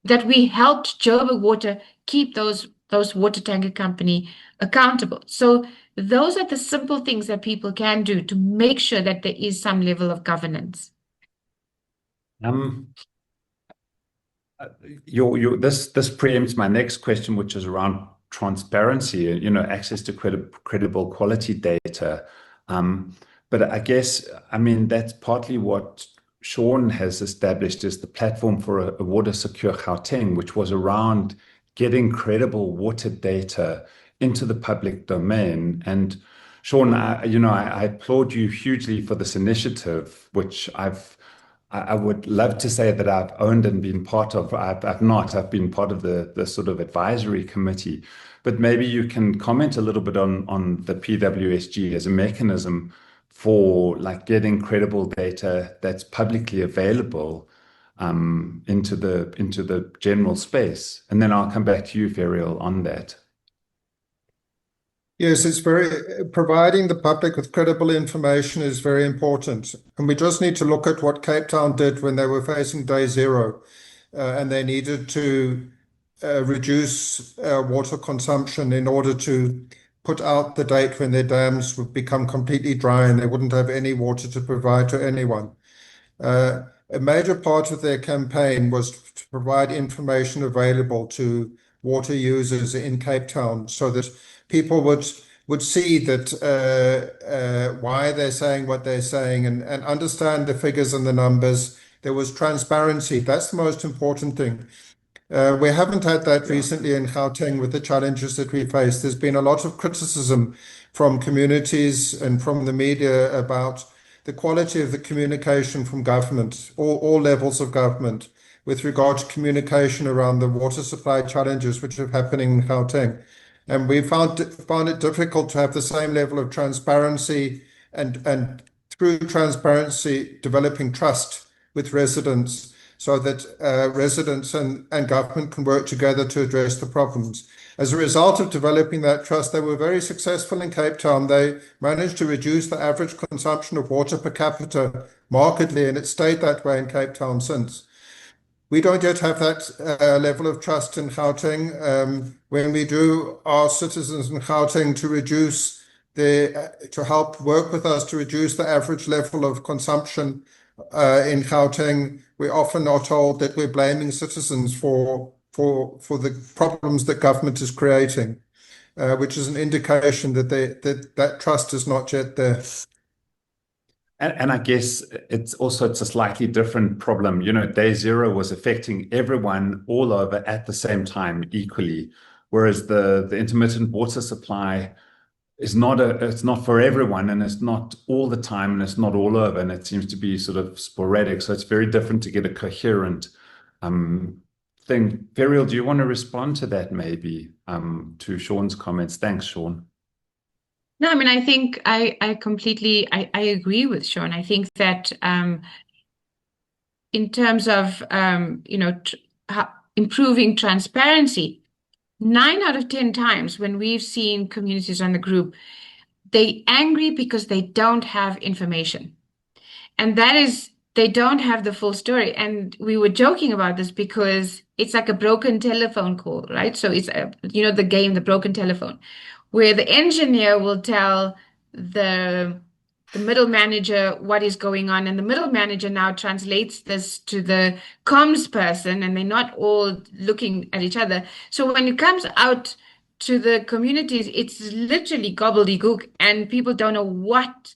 that we helped Joburg Water keep those water tanker company accountable. So those are the simple things that people can do to make sure that there is some level of governance. This preempts my next question, which is around transparency, access to credible quality data. But I guess, that's partly what Sean has established as the platform for a water secure Gauteng, which was around getting credible water data into the public domain. And Sean, I applaud you hugely for this initiative, which I would love to say that I've owned and been part of. I've not. I've been part of the sort of advisory committee. But maybe you can comment a little bit on the PWSG as a mechanism for getting credible data that's publicly available into the general space. And then I'll come back to you, Ferial, on that. Yes, providing the public with credible information is very important. And we just need to look at what Cape Town did when they were facing day zero, and they needed to reduce water consumption in order to put out the date when their dams would become completely dry and they wouldn't have any water to provide to anyone. A major part of their campaign was to provide information available to water users in Cape Town so that people would see that why they're saying what they're saying and understand the figures and the numbers. There was transparency. That's the most important thing. We haven't had that recently in Gauteng with the challenges that we face. There's been a lot of criticism from communities and from the media about the quality of the communication from government, all levels of government, with regard to communication around the water supply challenges which are happening in Gauteng. And we found it difficult to have the same level of transparency and through transparency developing trust with residents so that residents and government can work together to address the problems. As a result of developing that trust, they were very successful in Cape Town. They managed to reduce the average consumption of water per capita markedly, and it stayed that way in Cape Town since. We don't yet have that level of trust in Gauteng. When we do ask citizens in Gauteng to help work with us to reduce the average level of consumption in Gauteng, we often are told that we're blaming citizens for the problems that government is creating, which is an indication that that trust is not yet there. And I guess it's a slightly different problem. Day zero was affecting everyone all over at the same time equally, whereas the intermittent water supply is it's not for everyone, and it's not all the time, and it's not all over, and it seems to be sort of sporadic. So it's very different to get a coherent thing. Ferial, do you want to respond to that maybe, to Sean's comments? Thanks, Sean. No, I think I completely agree with Sean. I think that in terms of improving transparency, 9 out of 10 times when we've seen communities on the group, they're angry because they don't have information. And that is, they don't have the full story. And we were joking about this because it's like a broken telephone call, right? So it's, the game, the broken telephone, where the engineer will tell the the middle manager what is going on, and the middle manager now translates this to the comms person, and they're not all looking at each other. So when it comes out to the communities, it's literally gobbledygook, and people don't know what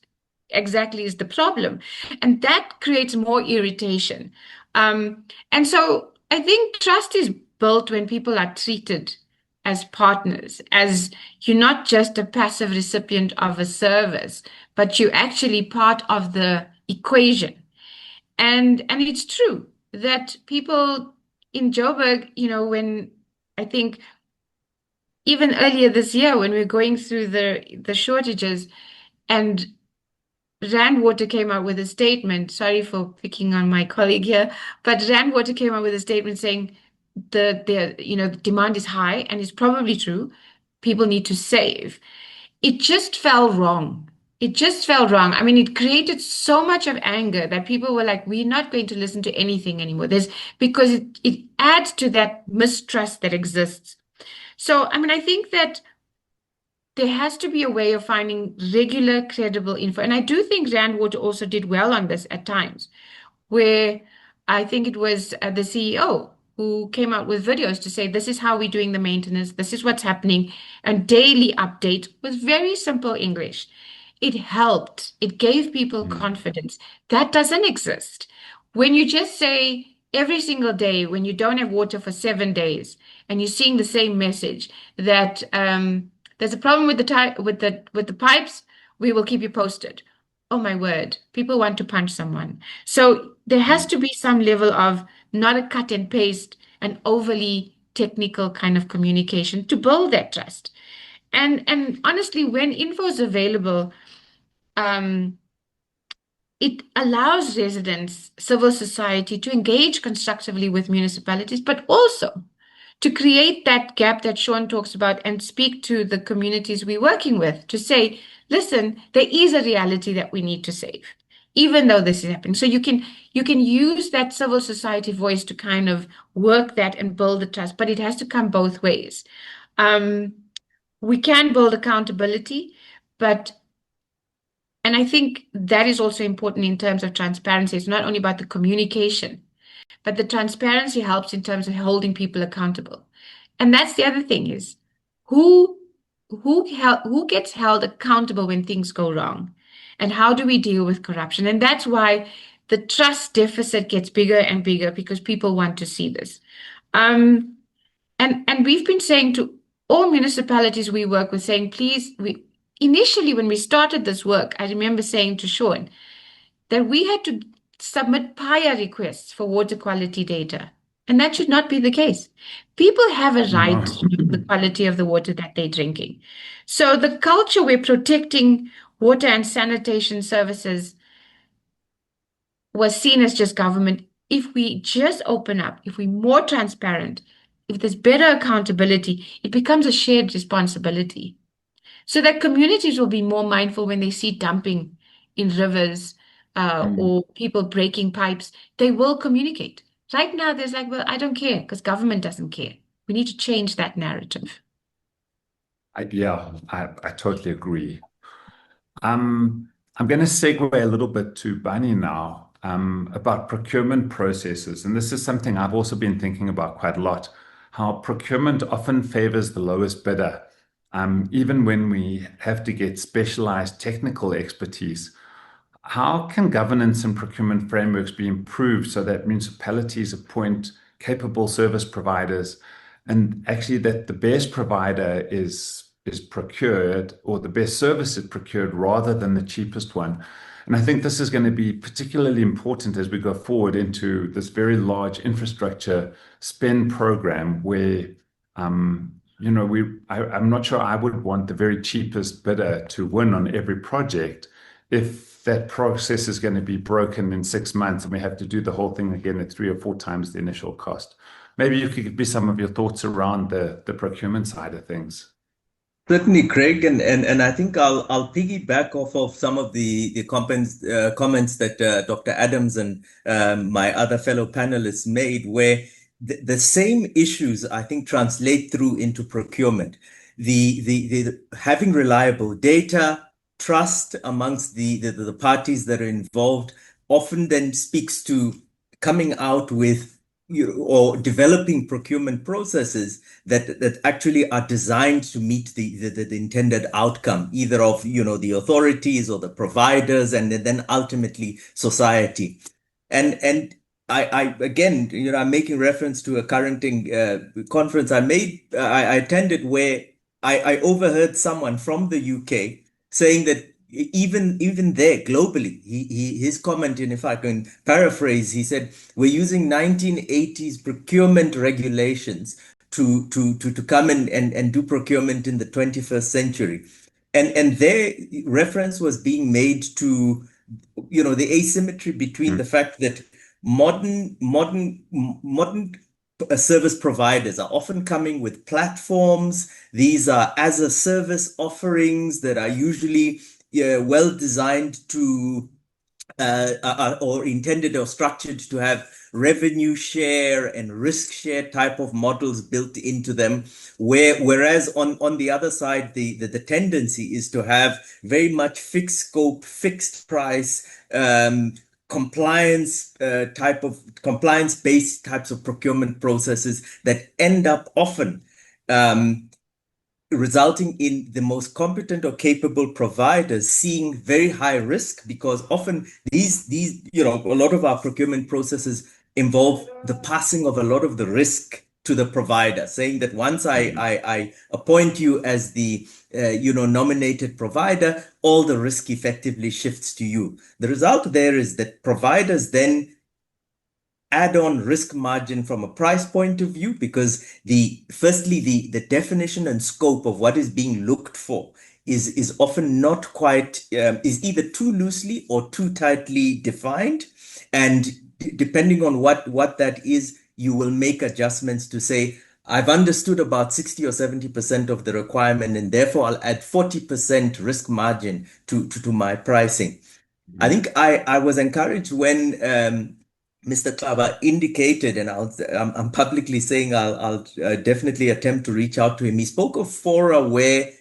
exactly is the problem, and that creates more irritation. And so I think trust is built when people are treated as partners, as you're not just a passive recipient of a service, but you're actually part of the equation. And it's true that people in Joburg, when I think even earlier this year when we were going through the shortages, and Rand Water came out with a statement. Sorry for picking on my colleague here, but Rand Water came out with a statement saying the demand is high, and it's probably true. People need to save. It just fell wrong. It just fell wrong. I mean, it created so much of anger that people were like, we're not going to listen to anything anymore. Because it adds to that mistrust that exists. So, I mean, I think that there has to be a way of finding regular, credible info. And I do think Rand Water also did well on this at times, where I think it was the CEO who came out with videos to say, this is how we're doing the maintenance, this is what's happening, and daily update with very simple English. It helped. It gave people confidence. That doesn't exist. When you just say every single day, when you don't have water for 7 days, and you're seeing the same message that there's a problem with the pipes, we will keep you posted. Oh my word, people want to punch someone. So there has to be some level of not a cut and paste and overly technical kind of communication to build that trust. And honestly, when info is available, it allows residents, civil society to engage constructively with municipalities, but also to create that gap that Sean talks about and speak to the communities we're working with to say, listen, there is a reality that we need to save, even though this is happening. So you can use that civil society voice to kind of work that and build the trust, but it has to come both ways. We can build accountability, and I think that is also important in terms of transparency. It's not only about the communication, but the transparency helps in terms of holding people accountable. And that's the other thing is who gets held accountable when things go wrong? And how do we deal with corruption? And that's why the trust deficit gets bigger and bigger, because people want to see this. And we've been saying to all municipalities we work with, saying, please, initially when we started this work, I remember saying to Sean that we had to submit PIA requests for water quality data. And that should not be the case. People have a right to know the quality of the water that they're drinking. So the culture where protecting water and sanitation services was seen as just government, if we just open up, if we're more transparent, if there's better accountability, it becomes a shared responsibility. So that communities will be more mindful when they see dumping in rivers, or people breaking pipes. They will communicate. Right now, there's like, well, I don't care because government doesn't care. We need to change that narrative. I totally agree. I'm going to segue a little bit to Bunny now, about procurement processes. And this is something I've also been thinking about quite a lot, how procurement often favors the lowest bidder. Even when we have to get specialized technical expertise. How can governance and procurement frameworks be improved so that municipalities appoint capable service providers, and actually that the best provider is procured, or the best service is procured, rather than the cheapest one? And I think this is going to be particularly important as we go forward into this very large infrastructure spend program where I'm not sure I would want the very cheapest bidder to win on every project if that process is going to be broken in 6 months and we have to do the whole thing again at 3 or 4 times the initial cost. Maybe you could give me some of your thoughts around the procurement side of things. Certainly, Craig, and I think I'll piggyback off of some of the comments that Dr. Adams and my other fellow panelists made, where the same issues I think translate through into procurement. The having reliable data, trust amongst the parties that are involved often then speaks to coming out with or developing procurement processes that actually are designed to meet the intended outcome, either of the authorities or the providers, and then ultimately society. And I again, I'm making reference to a current conference I attended where I overheard someone from the UK saying that even there globally, his comment, and if I can paraphrase, he said, we're using 1980s procurement regulations to come and do procurement in the 21st century. And their reference was being made to the asymmetry between the fact that modern service providers are often coming with platforms. These are as a service offerings that are usually well designed to or intended or structured to have revenue share and risk share type of models built into them, whereas on the other side, the tendency is to have very much fixed scope, fixed price, compliance-based types of procurement processes that end up often resulting in the most competent or capable providers seeing very high risk, because often these a lot of our procurement processes involve the passing of a lot of the risk to the provider, saying that once I appoint you as the nominated provider, all the risk effectively shifts to you. The result there is that providers then add on risk margin from a price point of view, because firstly the definition and scope of what is being looked for is often not quite is either too loosely or too tightly defined, and depending on what that is, you will make adjustments to say, I've understood about 60 or 70% of the requirement, and therefore I'll add 40% risk margin to my pricing. I think I was encouraged when Mr. Klaba indicated, and I'm publicly saying I'll definitely attempt to reach out to him. He spoke of fora where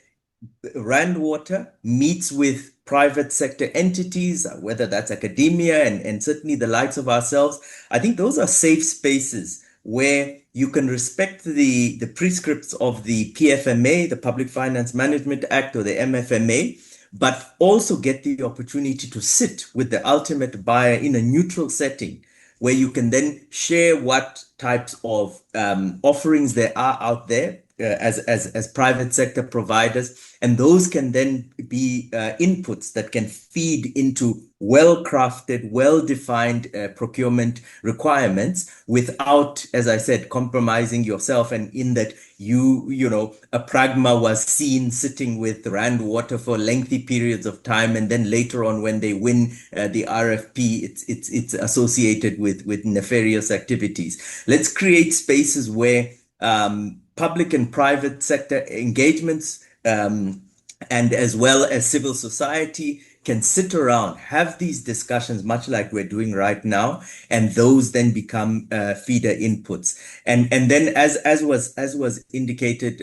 Rand Water meets with private sector entities, whether that's academia and certainly the likes of ourselves. I think those are safe spaces where you can respect the prescripts of the PFMA, the Public Finance Management Act, or the MFMA, but also get the opportunity to sit with the ultimate buyer in a neutral setting, where you can then share what types of offerings there are out there as private sector providers, and those can then be inputs that can feed into well-crafted, well-defined procurement requirements without, as I said, compromising yourself, and in that a Pragma was seen sitting with Rand Water for lengthy periods of time, and then later on when they win the RFP, it's associated with nefarious activities. Let's create spaces where public and private sector engagements and as well as civil society can sit around, have these discussions, much like we're doing right now, and those then become feeder inputs. And then, as was indicated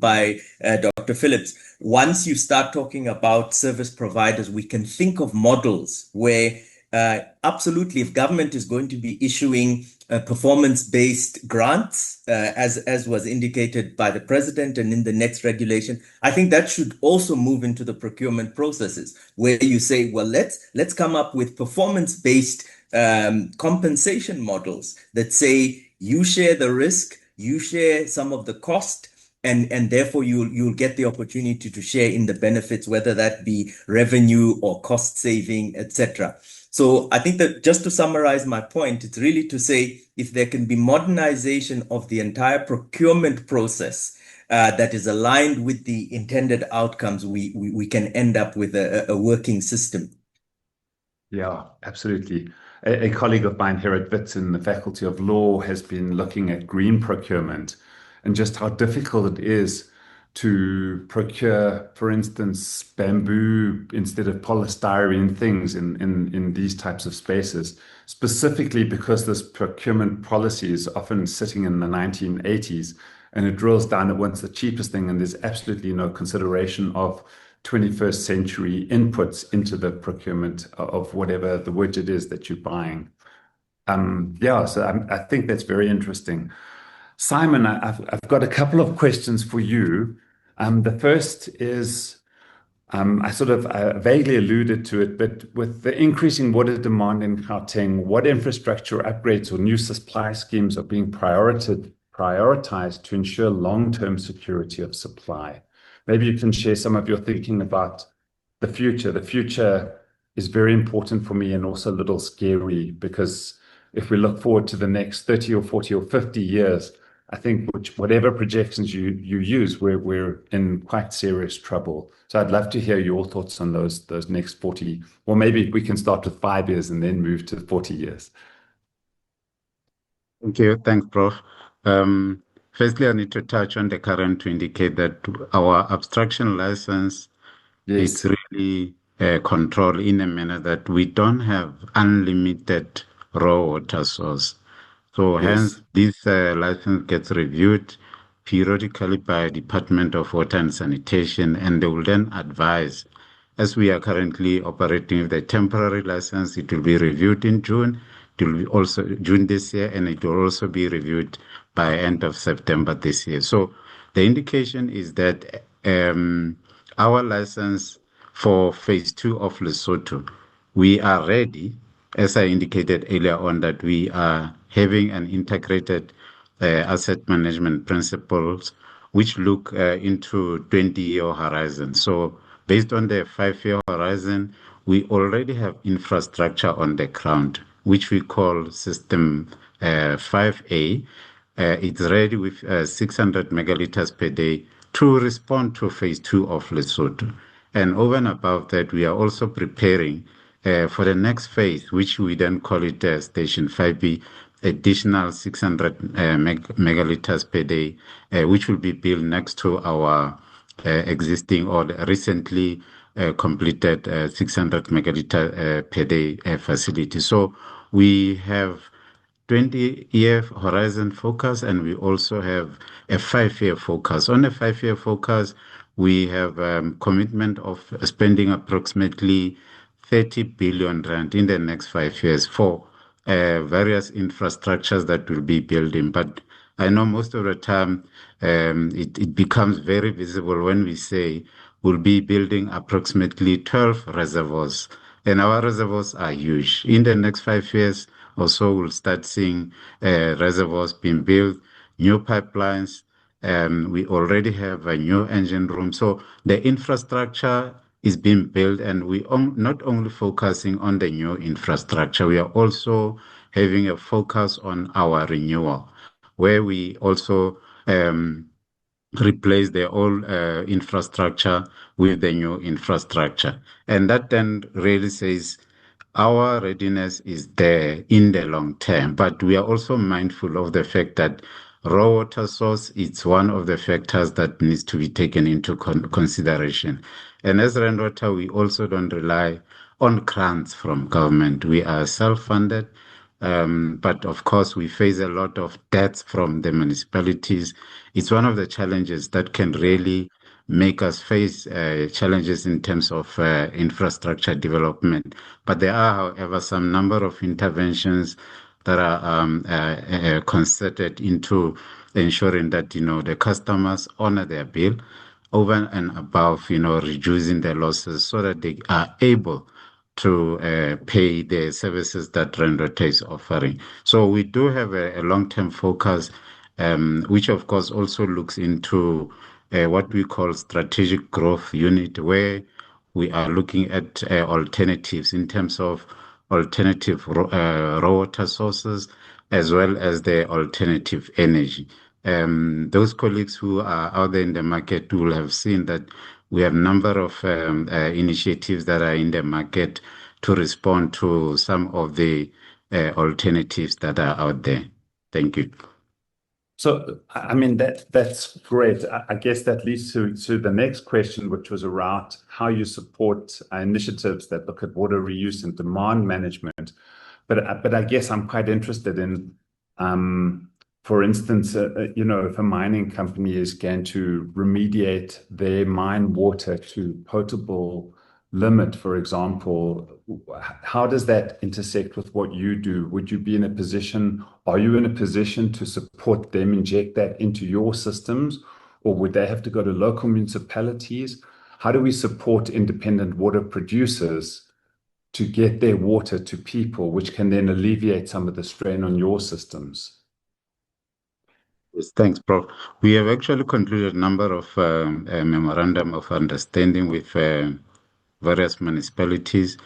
by Dr. Phillips, once you start talking about service providers, we can think of models where absolutely, if government is going to be issuing performance-based grants, as was indicated by the president and in the next regulation, I think that should also move into the procurement processes, where you say, well, let's come up with performance-based compensation models that say you share the risk, you share some of the cost, and therefore you'll get the opportunity to share in the benefits, whether that be revenue or cost saving, etc. So I think that, just to summarize my point, it's really to say, if there can be modernization of the entire procurement process that is aligned with the intended outcomes, we can end up with a working system. Yeah, absolutely. A colleague of mine here at Wits in the Faculty of Law has been looking at green procurement and just how difficult it is to procure, for instance, bamboo instead of polystyrene things in these types of spaces, specifically because this procurement policy is often sitting in the 1980s, and it drills down at what's the cheapest thing, and there's absolutely no consideration of 21st century inputs into the procurement of whatever the widget is that you're buying. So I think that's very interesting. Simon, I've got a couple of questions for you. The first is, I sort of vaguely alluded to it, but with the increasing water demand in Gauteng, what infrastructure upgrades or new supply schemes are being prioritized to ensure long-term security of supply? Maybe you can share some of your thinking about the future. The future is very important for me and also a little scary, because if we look forward to the next 30 or 40 or 50 years, I think whatever projections you use, we're in quite serious trouble. So I'd love to hear your thoughts on those next 40, or maybe we can start with 5 years and then move to 40 years. Thank you. Thanks, Prof. Firstly, I need to touch on the current to indicate that our abstraction license is really controlled in a manner that we don't have unlimited raw water source. So hence, this license gets reviewed periodically by Department of Water and Sanitation, and they will then advise. As we are currently operating with a temporary license, it will be reviewed in June. It will be also June this year, and it will also be reviewed by end of September this year. So the indication is that our license for phase 2 of Lesotho, we are ready, as I indicated earlier on, that we are having an integrated asset management principles which look into 20-year horizon. So based on the 5-year horizon, we already have infrastructure on the ground, which we call System 5A. It's ready with 600 megaliters per day to respond to phase 2 of Lesotho. And over and above that, we are also preparing for the next phase, which we then call it Station 5B, additional 600 megaliters per day, which will be built next to our existing or recently completed 600 megaliter per day facility. So we have 20-year horizon focus, and we also have a 5-year focus. On a 5-year focus, we have commitment of spending approximately 30 billion rand in the next 5 years for various infrastructures that will be building. But I know most of the time it becomes very visible when we say we'll be building approximately 12 reservoirs, and our reservoirs are huge. In the next 5 years or so, we'll start seeing reservoirs being built, new pipelines. We already have a new engine room. So the infrastructure is being built, and we are not only focusing on the new infrastructure, we are also having a focus on our renewal, where we also replace the old infrastructure with the new infrastructure. And that then really says our readiness is there in the long term, but we are also mindful of the fact that raw water source is one of the factors that needs to be taken into consideration. And as Rainwater, we also don't rely on grants from government. We are self-funded, but of course we face a lot of debts from the municipalities. It's one of the challenges that can really make us face challenges in terms of infrastructure development. But there are, however, some number of interventions that are concerted into ensuring that, the customers honor their bill over and above, reducing their losses so that they are able to pay the services that Rainwater is offering. So we do have a long-term focus, which of course also looks into what we call strategic growth unit, where we are looking at alternatives in terms of alternative raw water sources, as well as the alternative energy. Those colleagues who are out there in the market will have seen that we have a number of initiatives that are in the market to respond to some of the alternatives that are out there. Thank you. So, I mean, that's great. I guess that leads to the next question, which was around how you support initiatives that look at water reuse and demand management. But I guess I'm quite interested in for instance, if a mining company is going to remediate their mine water to potable limit, for example, how does that intersect with what you do? Are you in a position to support them, inject that into your systems, or would they have to go to local municipalities? How do we support independent water producers to get their water to people, which can then alleviate some of the strain on your systems? Yes, thanks, Prof. We have actually concluded a number of memorandum of understanding with various municipalities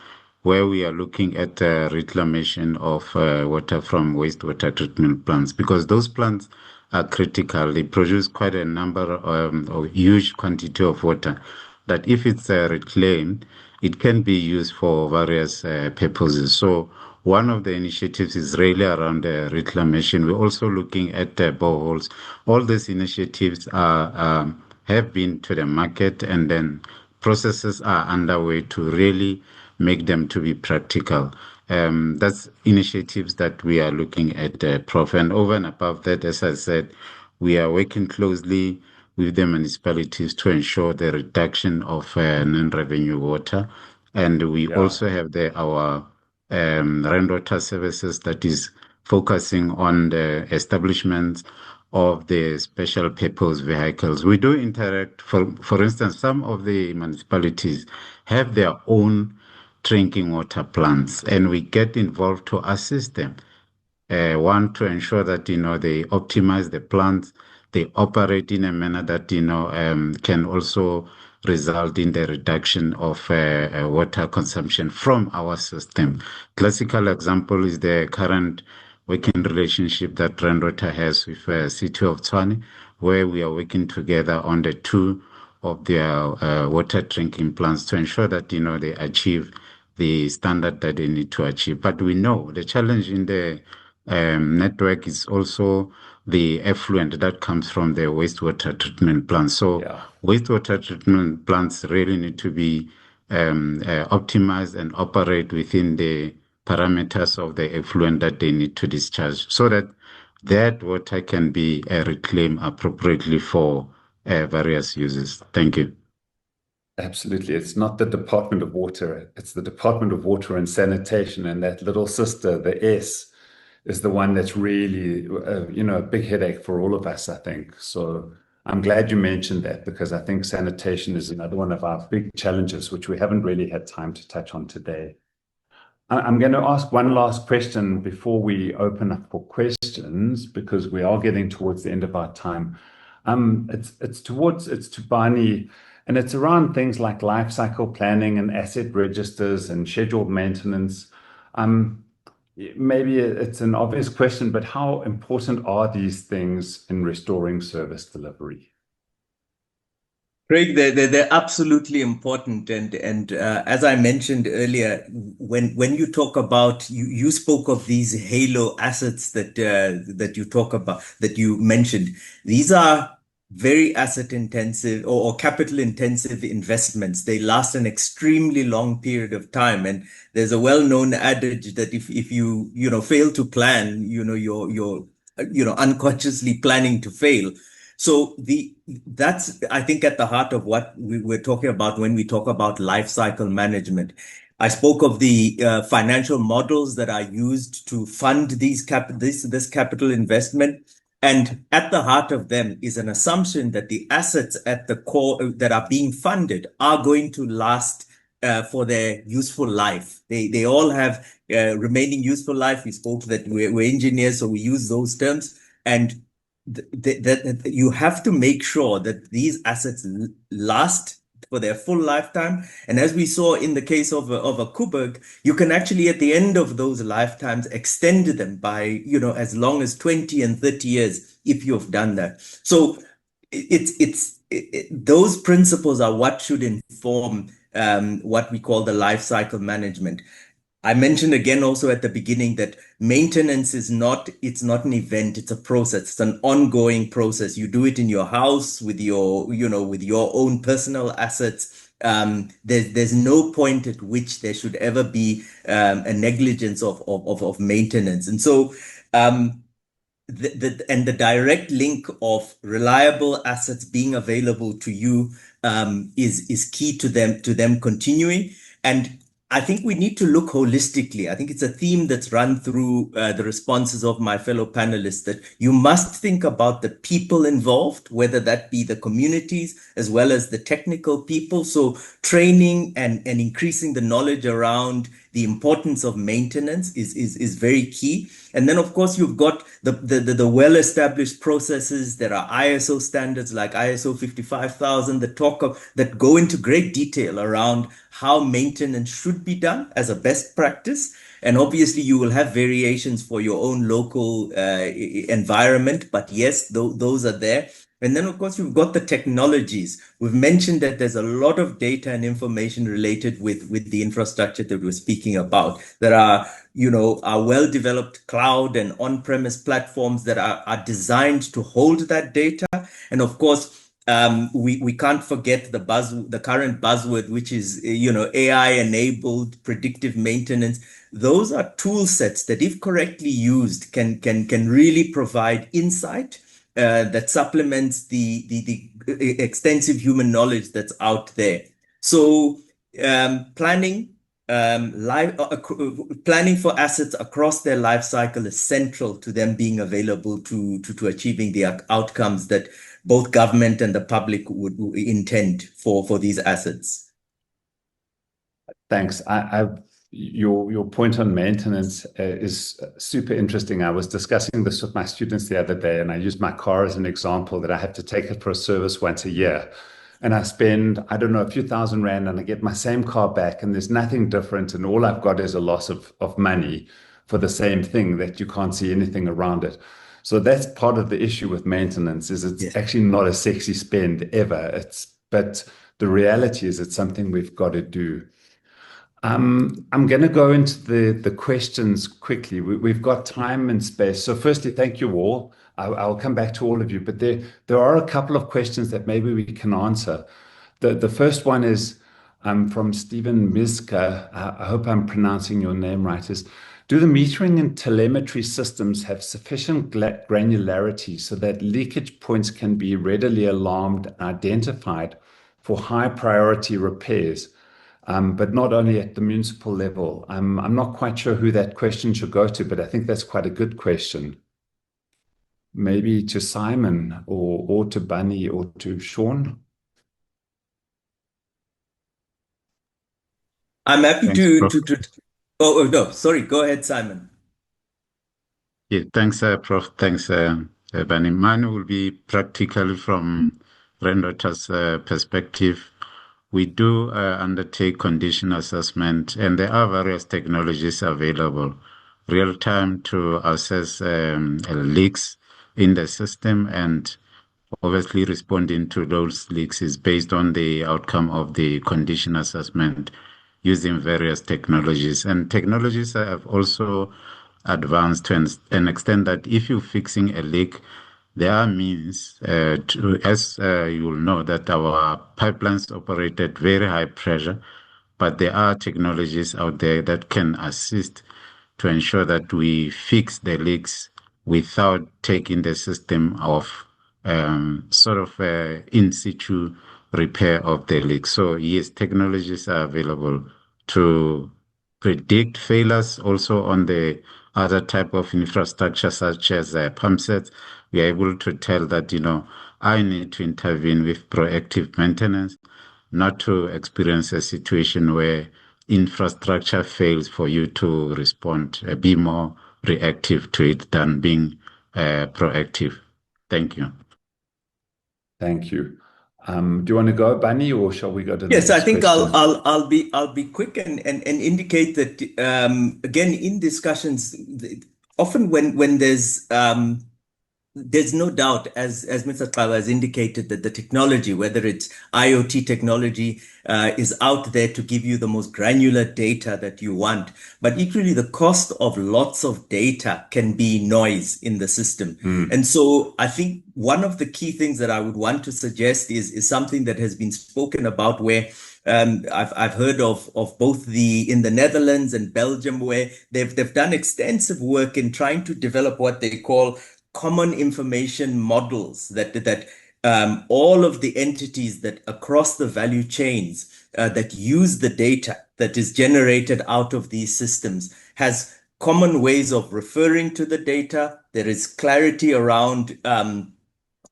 where we are looking at reclamation of water from wastewater treatment plants, because those plants are critical. They produce quite a number of huge quantity of water that if it's reclaimed, it can be used for various purposes. So one of the initiatives is really around reclamation. We're also looking at boreholes. All these initiatives have been to the market, and then processes are underway to really make them to be practical. That's initiatives that we are looking at, Prof. And over and above that, as I said, we are working closely with the municipalities to ensure the reduction of non-revenue water. And we also have our rainwater services that is focusing on the establishment of the special purpose vehicles. We do interact, for instance, some of the municipalities have their own drinking water plants, and we get involved to assist them. One, to ensure that, they optimize the plants, they operate in a manner that, can also result in the reduction of water consumption from our system. Classical example is the current working relationship that Rainwater has with the City of Tshwane, where we are working together on the two of their water drinking plants to ensure that, they achieve the standard that they need to achieve. But we know the challenge in the network is also the effluent that comes from the wastewater treatment plants. So wastewater treatment plants really need to be optimized and operate within the parameters of the effluent that they need to discharge, so that that water can be reclaimed appropriately for various uses. Thank you. Absolutely. It's not the Department of Water, it's the Department of Water and Sanitation, and that little sister, the S, is the one that's really, a big headache for all of us, I think. So I'm glad you mentioned that, because I think sanitation is another one of our big challenges, which we haven't really had time to touch on today. I'm going to ask one last question before we open up for questions, because we are getting towards the end of our time. It's to Barney, and it's around things like life cycle planning and asset registers and scheduled maintenance. Maybe it's an obvious question, but how important are these things in restoring service delivery? Craig, they're absolutely important, and as I mentioned earlier, when you talk about you spoke of these halo assets that you talk about, that you mentioned. These are very asset intensive or capital intensive investments. They last an extremely long period of time, and there's a well-known adage that if you fail to plan, you're unconsciously planning to fail. So that's, I think, at the heart of what we're talking about when we talk about life cycle management. I spoke of the financial models that are used to fund this capital investment. And at the heart of them is an assumption that the assets at the core that are being funded are going to last for their useful life. They all have remaining useful life. We spoke that we're engineers, so we use those terms. And that you have to make sure that these assets last for their full lifetime. And as we saw in the case of a Coburg, you can actually at the end of those lifetimes extend them by as long as 20 and 30 years if you've done that. So those principles are what should inform what we call the life cycle management. I mentioned again also at the beginning that maintenance it's not an event, it's a process. It's an ongoing process. You do it in your house with your own personal assets. There's no point at which there should ever be a negligence of maintenance. And so the direct link of reliable assets being available to you is key to them continuing. And I think we need to look holistically. I think it's a theme that's run through the responses of my fellow panelists, that you must think about the people involved, whether that be the communities as well as the technical people. So training and increasing the knowledge around the importance of maintenance is very key. And then, of course, you've got the well-established processes. There are ISO standards like ISO 55000 that go into great detail around how maintenance should be done as a best practice. And obviously, you will have variations for your own local environment. But yes, those are there. And then, of course, you've got the technologies. We've mentioned that there's a lot of data and information related with the infrastructure that we're speaking about. There are, our well-developed cloud and on-premise platforms that are designed to hold that data. And of course, we can't forget the current buzzword, which is, AI-enabled predictive maintenance. Those are tool sets that, if correctly used, can really provide insight that supplements the extensive human knowledge that's out there. So planning for assets across their life cycle is central to them being available to achieving the outcomes that both government and the public would intend for these assets. Thanks. Your point on maintenance is super interesting. I was discussing this with my students the other day, and I used my car as an example, that I have to take it for a service once a year. And I spend, I don't know, a few thousand rand, and I get my same car back, and there's nothing different. And all I've got is a loss of money for the same thing that you can't see anything around it. So that's part of the issue with maintenance, is it's actually not a sexy spend ever. But the reality is it's something we've got to do. I'm going to go into the questions quickly. We've got time and space. So firstly, thank you all. I'll come back to all of you, but there are a couple of questions that maybe we can answer. The first one is from Stephen Miska. I hope I'm pronouncing your name right. Do the metering and telemetry systems have sufficient granularity so that leakage points can be readily alarmed and identified for high priority repairs? But not only at the municipal level. I'm not quite sure who that question should go to, but I think that's quite a good question. Maybe to Simon or to Bunny or to Sean. I'm happy to. Oh no, sorry. Go ahead, Simon. Yeah, thanks, Prof. Thanks, Bunny. Mine will be practically from Rendota's perspective. We do undertake condition assessment, and there are various technologies available real time to assess leaks in the system, and obviously responding to those leaks is based on the outcome of the condition assessment using various technologies. And technologies have also advanced to an extent that if you're fixing a leak, there are means, as you will know, that our pipelines operate at very high pressure, but there are technologies out there that can assist to ensure that we fix the leaks without taking the system off, sort of in situ repair of the leak. So yes, technologies are available to predict failures also on the other type of infrastructure, such as pump sets. We are able to tell that, I need to intervene with proactive maintenance, not to experience a situation where infrastructure fails for you to respond, be more reactive to it than being proactive. Thank you. Thank you. Do you want to go, Bunny, or shall we go to the Yes, next I think question? I'll be quick and indicate that again in discussions, often when there's no doubt, as Mr. Kaba has indicated, that the technology, whether it's IoT technology, is out there to give you the most granular data that you want. But equally, the cost of lots of data can be noise in the system. And so I think one of the key things that I would want to suggest is something that has been spoken about, where I've heard of both in the Netherlands and Belgium, where they've done extensive work in trying to develop what they call common information models that all of the entities that across the value chains that use the data that is generated out of these systems has common ways of referring to the data. There is clarity around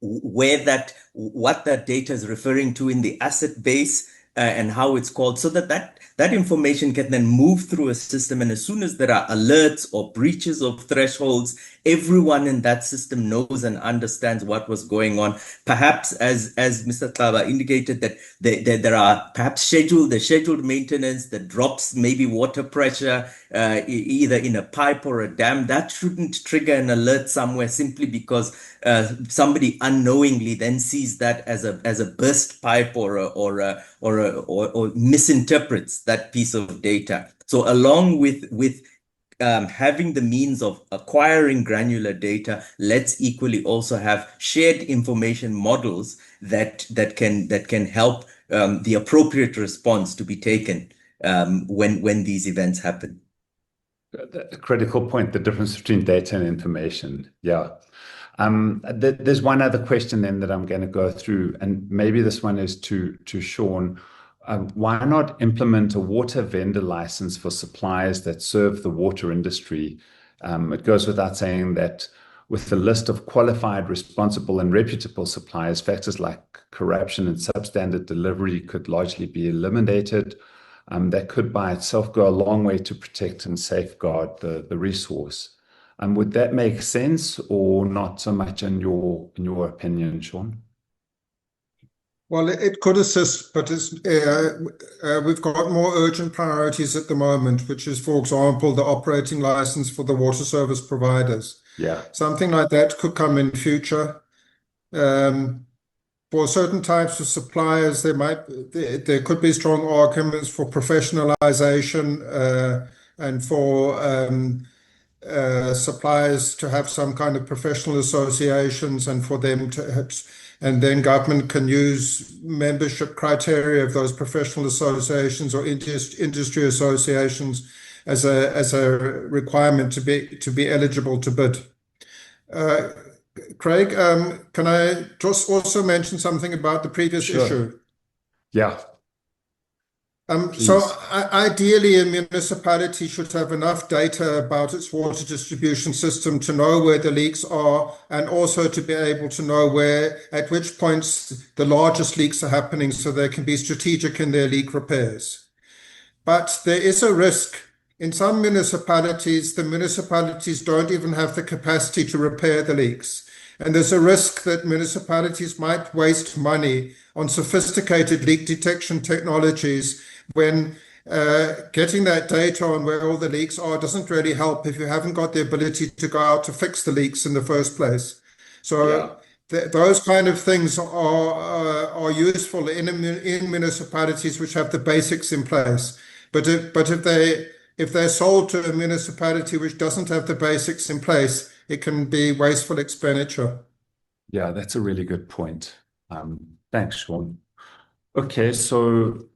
what that data is referring to in the asset base and how it's called, so that information can then move through a system. And as soon as there are alerts or breaches of thresholds, everyone in that system knows and understands what was going on. Perhaps, as Mr. Tlaba indicated, that there are perhaps scheduled maintenance that drops maybe water pressure either in a pipe or a dam. That shouldn't trigger an alert somewhere simply because somebody unknowingly then sees that as a burst pipe or misinterprets that piece of data. So along with having the means of acquiring granular data, let's equally also have shared information models that can help the appropriate response to be taken when these events happen. A critical point, the difference between data and information. Yeah. There's one other question then that I'm going to go through, and maybe this one is to Sean. Why not implement a water vendor license for suppliers that serve the water industry? It goes without saying that with the list of qualified, responsible, and reputable suppliers, factors like corruption and substandard delivery could largely be eliminated. That could by itself go a long way to protect and safeguard the resource. Would that make sense or not so much in your opinion, Sean? Well, it could assist, but we've got more urgent priorities at the moment, which is, for example, the operating license for the water service providers. Yeah. Something like that could come in future. For certain types of suppliers, there could be strong arguments for professionalization and for suppliers to have some kind of professional associations, and for them to and then government can use membership criteria of those professional associations or industry associations as a requirement to be eligible to bid. Craig, can I just also mention something about the previous issue? Yeah. So ideally, a municipality should have enough data about its water distribution system to know where the leaks are, and also to be able to know at which points the largest leaks are happening, so they can be strategic in their leak repairs. But there is a risk. In some municipalities, the municipalities don't even have the capacity to repair the leaks. And there's a risk that municipalities might waste money on sophisticated leak detection technologies when getting that data on where all the leaks are doesn't really help if you haven't got the ability to go out to fix the leaks in the first place. So those kind of things are useful in municipalities which have the basics in place. But if they're sold to a municipality which doesn't have the basics in place, it can be wasteful expenditure. Yeah, that's a really good point. Thanks, Sean. Okay, so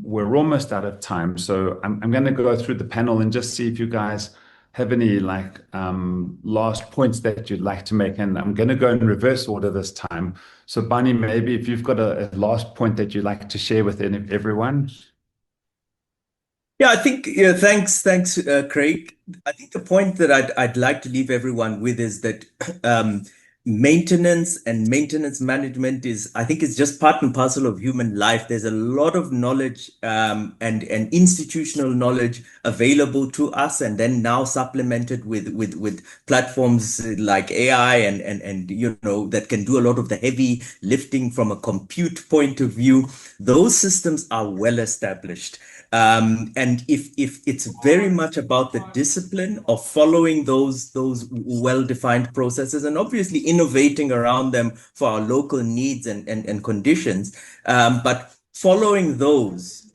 we're almost out of time. So I'm going to go through the panel and just see if you guys have any last points that you'd like to make. And I'm going to go in reverse order this time. So Bonnie, maybe if you've got a last point that you'd like to share with everyone. Yeah, I think thanks, Craig. I think the point that I'd like to leave everyone with is that maintenance and maintenance management I think it's just part and parcel of human life. There's a lot of knowledge and institutional knowledge available to us, and then now supplemented with platforms like AI and that can do a lot of the heavy lifting from a compute point of view. Those systems are well established. And if it's very much about the discipline of following those well-defined processes, and obviously innovating around them for our local needs and conditions, but following those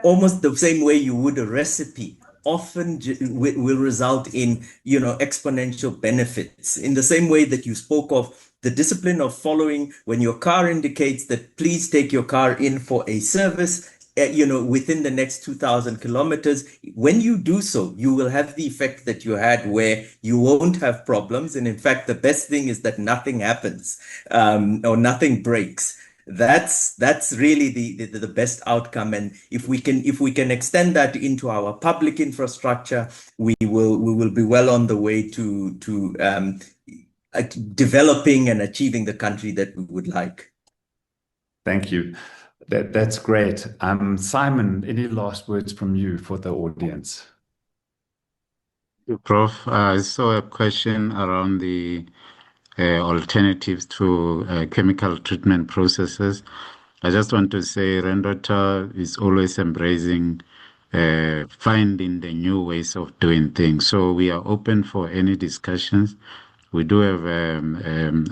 almost the same way you would a recipe often will result in exponential benefits. In the same way that you spoke of the discipline of following when your car indicates that please take your car in for a service, within the next 2,000 kilometers. When you do so, you will have the effect that you had where you won't have problems. And in fact, the best thing is that nothing happens or nothing breaks. That's really the best outcome. And if we can extend that into our public infrastructure, we will be well on the way to developing and achieving the country that we would like. Thank you. That's great. Simon, any last words from you for the audience? Prof, I saw a question around the alternatives to chemical treatment processes. I just want to say Rendotter is always embracing finding the new ways of doing things. So we are open for any discussions. We do have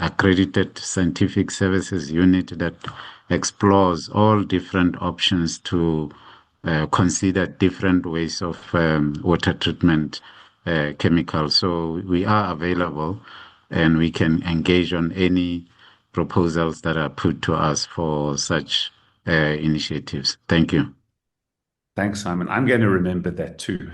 accredited scientific services unit that explores all different options to consider different ways of water treatment chemicals. So we are available and we can engage on any proposals that are put to us for such initiatives. Thank you. Thanks, Simon. I'm going to remember that too.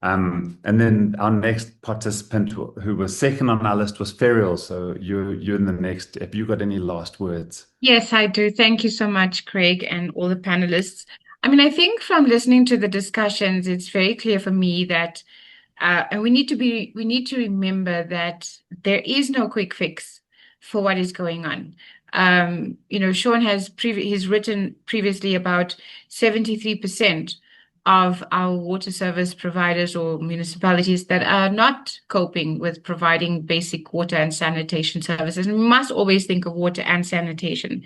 And then our next participant who was second on our list was Ferial. So you're in the next. Have you got any last words? Yes, I do. Thank you so much, Craig, and all the panelists. I mean, I think from listening to the discussions, it's very clear for me that, and we need to remember that there is no quick fix for what is going on. Sean he's written previously about 73% of our water service providers or municipalities that are not coping with providing basic water and sanitation services. And we must always think of water and sanitation.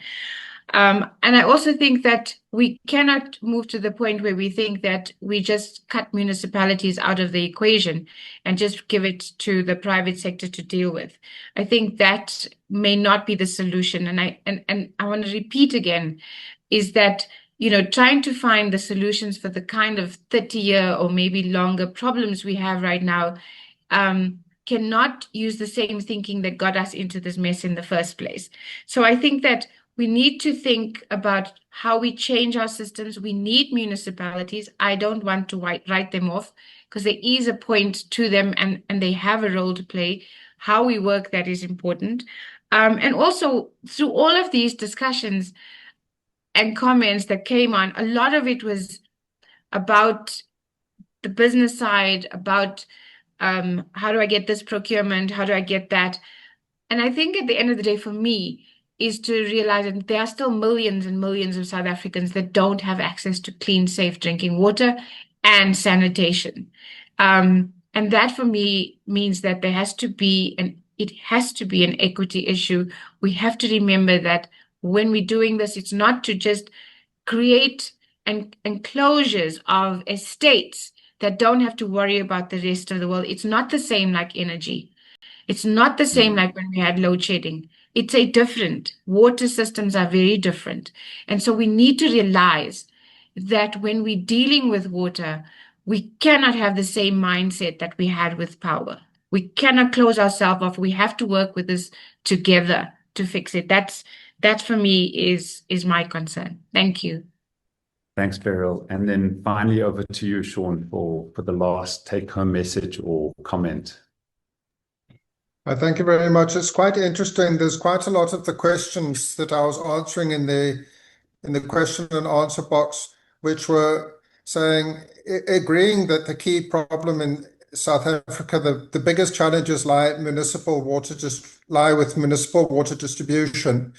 And I also think that we cannot move to the point where we think that we just cut municipalities out of the equation and just give it to the private sector to deal with. I think that may not be the solution. And I want to repeat again, is that trying to find the solutions for the kind of 30-year or maybe longer problems we have right now cannot use the same thinking that got us into this mess in the first place. So I think that we need to think about how we change our systems. We need municipalities. I don't want to write them off because there is a point to them and they have a role to play. How we work, that is important. And also through all of these discussions and comments that came on, a lot of it was about the business side, about how do I get this procurement, how do I get that? And I think at the end of the day, for me, is to realize that there are still millions and millions of South Africans that don't have access to clean, safe drinking water and sanitation. And that for me means that there has to be it has to be an equity issue. We have to remember that when we're doing this, it's not to just create enclosures of estates that don't have to worry about the rest of the world. It's not the same like energy. It's not the same like when we had load shedding. It's a different. Water systems are very different. And so we need to realize that when we're dealing with water, we cannot have the same mindset that we had with power. We cannot close ourselves off. We have to work with this together to fix it. That for me is my concern. Thank you. Thanks, Beryl. And then finally over to you, Sean, for the last take-home message or comment. Thank you very much. It's quite interesting. There's quite a lot of the questions that I was answering in the question and answer box, which were agreeing that the key problem in South Africa, the biggest challenges lie with municipal water distribution.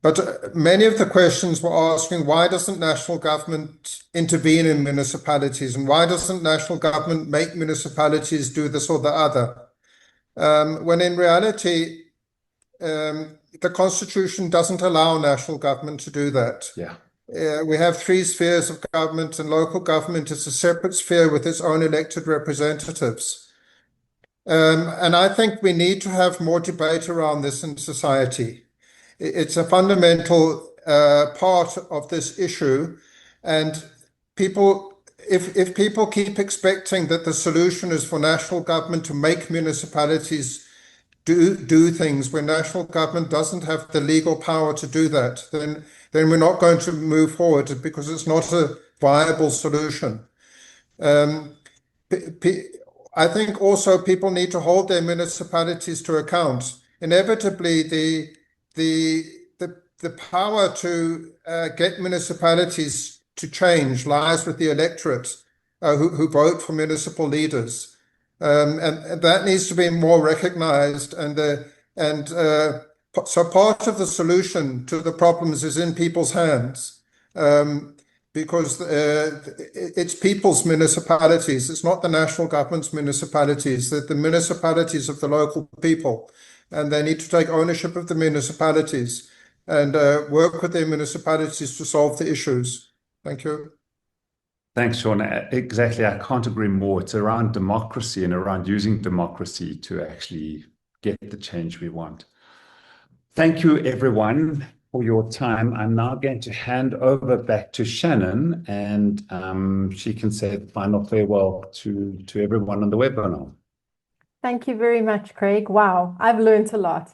But many of the questions were asking, why doesn't national government intervene in municipalities? And why doesn't national government make municipalities do this or the other? When in reality, the Constitution doesn't allow national government to do that. Yeah. We have three spheres of government, and local government is a separate sphere with its own elected representatives. And I think we need to have more debate around this in society. It's a fundamental part of this issue, and if people keep expecting that the solution is for national government to make municipalities do things when national government doesn't have the legal power to do that, then we're not going to move forward because it's not a viable solution. I think also people need to hold their municipalities to account. Inevitably, the power to get municipalities to change lies with the electorate who vote for municipal leaders. And that needs to be more recognized. So part of the solution to the problems is in people's hands. Because it's people's municipalities. It's not the national government's municipalities. That the municipalities of the local people, and they need to take ownership of the municipalities and work with their municipalities to solve the issues. Thank you. Thanks, Sean. Exactly. I can't agree more. It's around democracy and around using democracy to actually get the change we want. Thank you, everyone, for your time. I'm now going to hand over back to Shannon, and she can say the final farewell to everyone on the webinar. Thank you very much, Craig. Wow, I've learned a lot.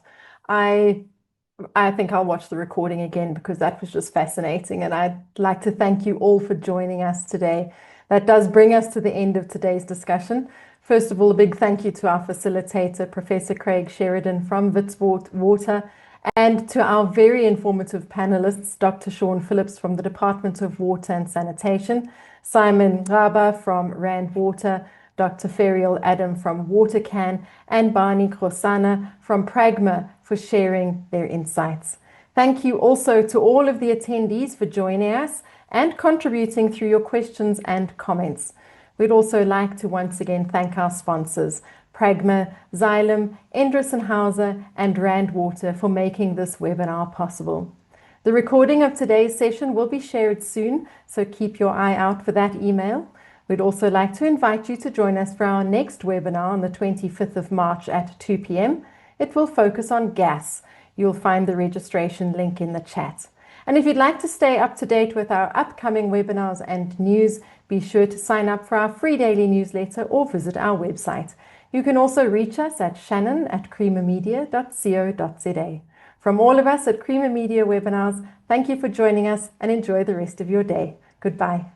I think I'll watch the recording again because that was just fascinating. And I'd like to thank you all for joining us today. That does bring us to the end of today's discussion. First of all, a big thank you to our facilitator, Professor Craig Sheridan from Witwatersrand, and to our very informative panelists, Dr. Sean Phillips from the Department of Water and Sanitation, Simon Raba from Rand Water, Dr. Ferial Adam from WaterCan, and Barney Krosana from Pragma for sharing their insights. Thank you also to all of the attendees for joining us and contributing through your questions and comments. We'd also like to once again thank our sponsors, Pragma, Xylem, Endress & Hauser, and Rand Water for making this webinar possible. The recording of today's session will be shared soon, so keep your eye out for that email. We'd also like to invite you to join us for our next webinar on the 25th of March at 2 p.m. It will focus on gas. You'll find the registration link in the chat. And if you'd like to stay up to date with our upcoming webinars and news, be sure to sign up for our free daily newsletter or visit our website. You can also reach us at shannon@creamermedia.co.za. From all of us at Creamer Media Webinars, thank you for joining us and enjoy the rest of your day. Goodbye.